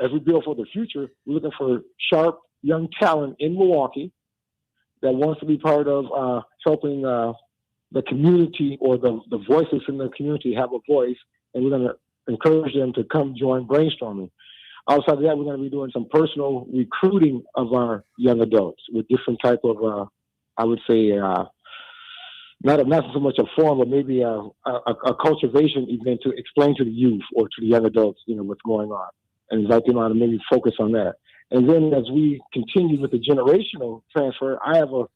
As we build for the future, we're looking for sharp young talent in Milwaukee that wants to be part of helping the community, or the voices in the community have a voice, and we're going to encourage them to come join brainstorming. Outside of that, we're going to be doing some personal recruiting of our young adults with different type of, I would say, not so much a forum, but maybe a cultivation event to explain to the youth or to the young adults, what's going on, and invite them out and maybe focus on that. And then as we continue with the generational transfer, I have a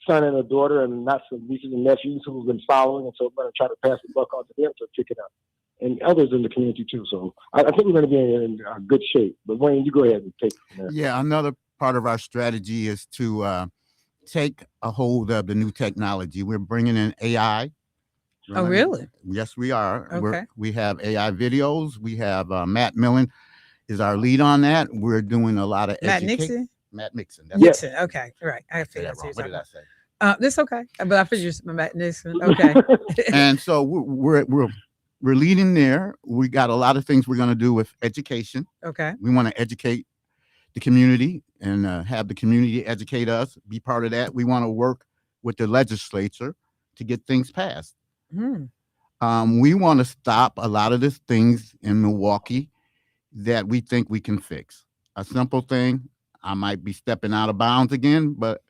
son and a daughter, and not some nieces and nephews who have been following, and so I'm going to try to pass the buck on to them to pick it up, and others in the community too. So I think we're going to be in good shape. But Wayne, you go ahead and take it from there. Yeah, another part of our strategy is to take a hold of the new technology. We're bringing in AI. Oh, really? Yes, we are. Okay. We have AI videos. We have Matt Millen is our lead on that. We're doing a lot of Matt Nixon. Matt Nixon. Nixon. Okay. All right. I figured that wrong. What did I say? This okay, but I figured this. Okay. And so we're leading there. We got a lot of things we're going to do with education. Okay. We want to educate the community and have the community educate us, be part of that. We want to work with the legislature to get things passed. We want to stop a lot of the things in Milwaukee that we think we can fix. A simple thing, I might be stepping out of bounds again, but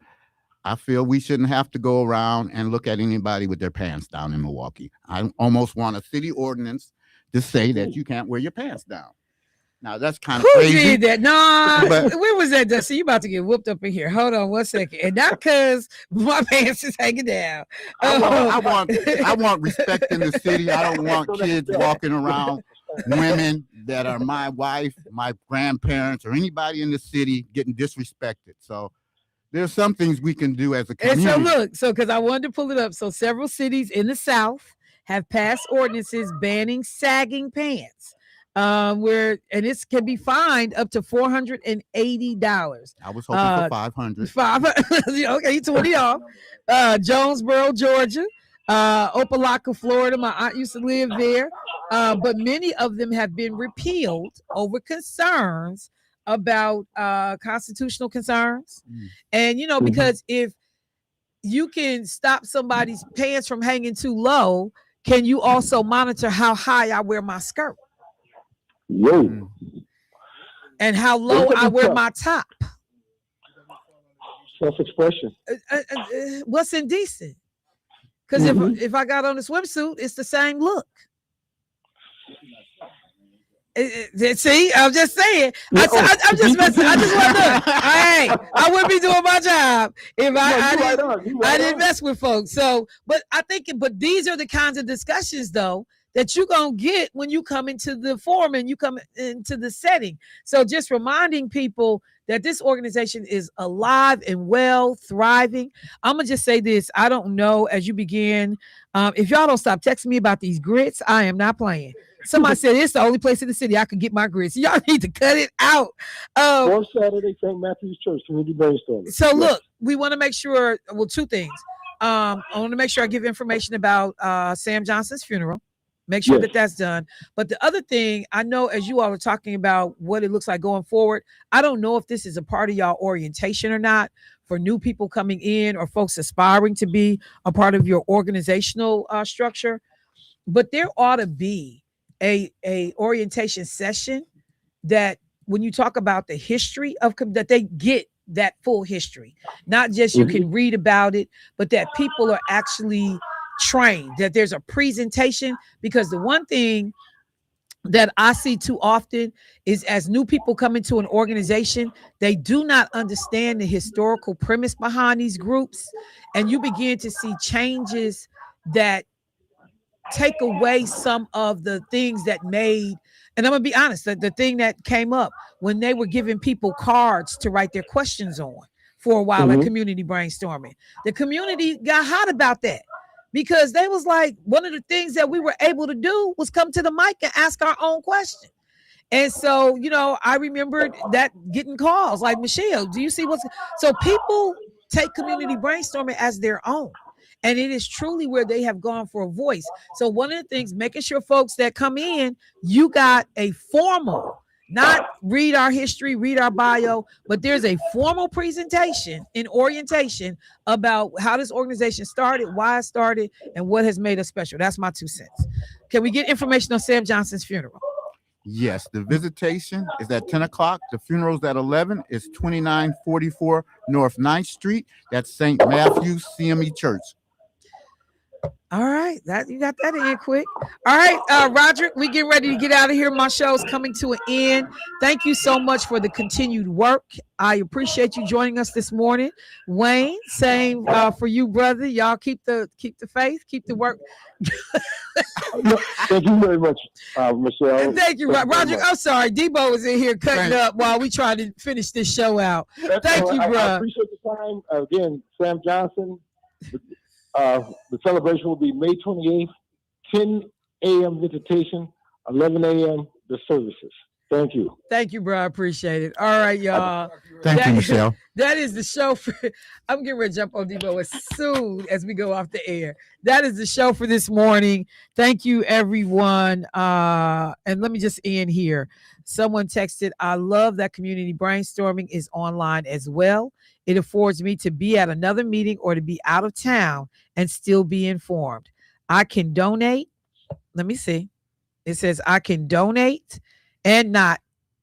I feel we shouldn't have to go around and look at anybody with their pants down in Milwaukee. I almost want a city ordinance to say that you can't wear your pants down. Now that's kind of crazy. Who did that? No, But- where was that? See, you about to get whooped up in here. Hold on 1 second. And not because my pants is hanging down. I want respect in the city. I don't want kids walking around, women that are my wife, my grandparents, or anybody in the city getting disrespected. So there's some things we can do as a community. And so look, because I wanted to pull it up. So several cities in the South have passed ordinances banning sagging pants. And this can be fined up to $480. I was hoping for 500. Okay, 20 off. Jonesboro, Georgia, Opelika, Florida. My aunt used to live there. But many of them have been repealed over concerns about constitutional concerns. And because if you can stop somebody's pants from hanging too low, can you also monitor how high I wear my skirt? Whoa. And how low I wear my top? Self-expression. What's indecent? Because if I got on a swimsuit, it's the same look. See, I'm just saying. I'm just messing. I just want to. Hey, I wouldn't be doing my job if I didn't mess with folks. So, but I think, these are the kinds of discussions, though, that you're going to get when you come into the forum and you come into the setting. So just reminding people that this organization is alive and well, thriving. I'm going to just say this. I don't know, as you begin, if y'all don't stop texting me about these grits, I am not playing. Somebody said it's the only place in the city I could get my grits. Y'all need to cut it out. Fourth Saturday, St. Matthew's Church, community brainstorming. So look, we want to make sure, two things. I want to make sure I give information about Sam Johnson's funeral. Make sure that that's done. But the other thing, I know as you all are talking about what it looks like going forward, I don't know if this is a part of y'all orientation or not for new people coming in or folks aspiring to be a part of your organizational structure. But there ought to be a orientation session that when you talk about the history of that they get that full history, not just you can read about it, but that people are actually trained, that there's a presentation. Because the one thing that I see too often is as new people come into an organization, they do not understand the historical premise behind these groups, and you begin to see changes that take away some of the things that made, and I'm gonna be honest, the thing that came up when they were giving people cards to write their questions on for a while at community brainstorming. The community got hot about that because they was like, one of the things that we were able to do was come to the mic and ask our own question. And so, I remembered that getting calls like, Michelle, do you see so people take community brainstorming as their own. And it is truly where they have gone for a voice. So one of the things, making sure folks that come in, you got a formal, not read our history, read our bio, but there's a formal presentation in orientation about how this organization started, why it started, and what has made us special. That's my 2 cents. Can we get information on Sam Johnson's funeral? Yes, the visitation is at 10 o'clock. The funeral's at 11. It's 2944 North 9th Street. That's St. Matthew's CME Church. All right, you got that in quick. All right, Roderick, we get ready to get out of here. My show is coming to an end. Thank you so much for the continued work. I appreciate you joining us this morning. Wayne, same for you, brother. Y'all keep the faith, keep the work. Thank you very much, Michelle. Thank you, Roderick. I'm sorry, Debo was in here cutting up while we try to finish this show out. Thank you, bro. I appreciate the time. Again, Sam Johnson. The celebration will be May 28th, 10 a.m. visitation, 11 a.m. the services. Thank you. Thank you, bro. I appreciate it. All right, y'all. Thank you, Michelle. That is the show for. I'm getting ready to jump on Debo as soon as we go off the air. That is the show for this morning. Thank you, everyone. And let me just end here. Someone texted, I love that community brainstorming is online as well. It affords me to be at another meeting or to be out of town and still be informed. I can donate. Let me see. It says I can donate and not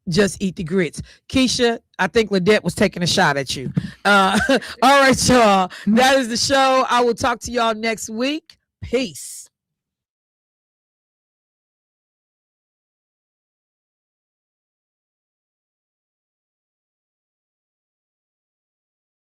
just eat the grits. Keisha, I think Ladette was taking a shot at you. All right, y'all. That is the show. I will talk to y'all next week. Peace.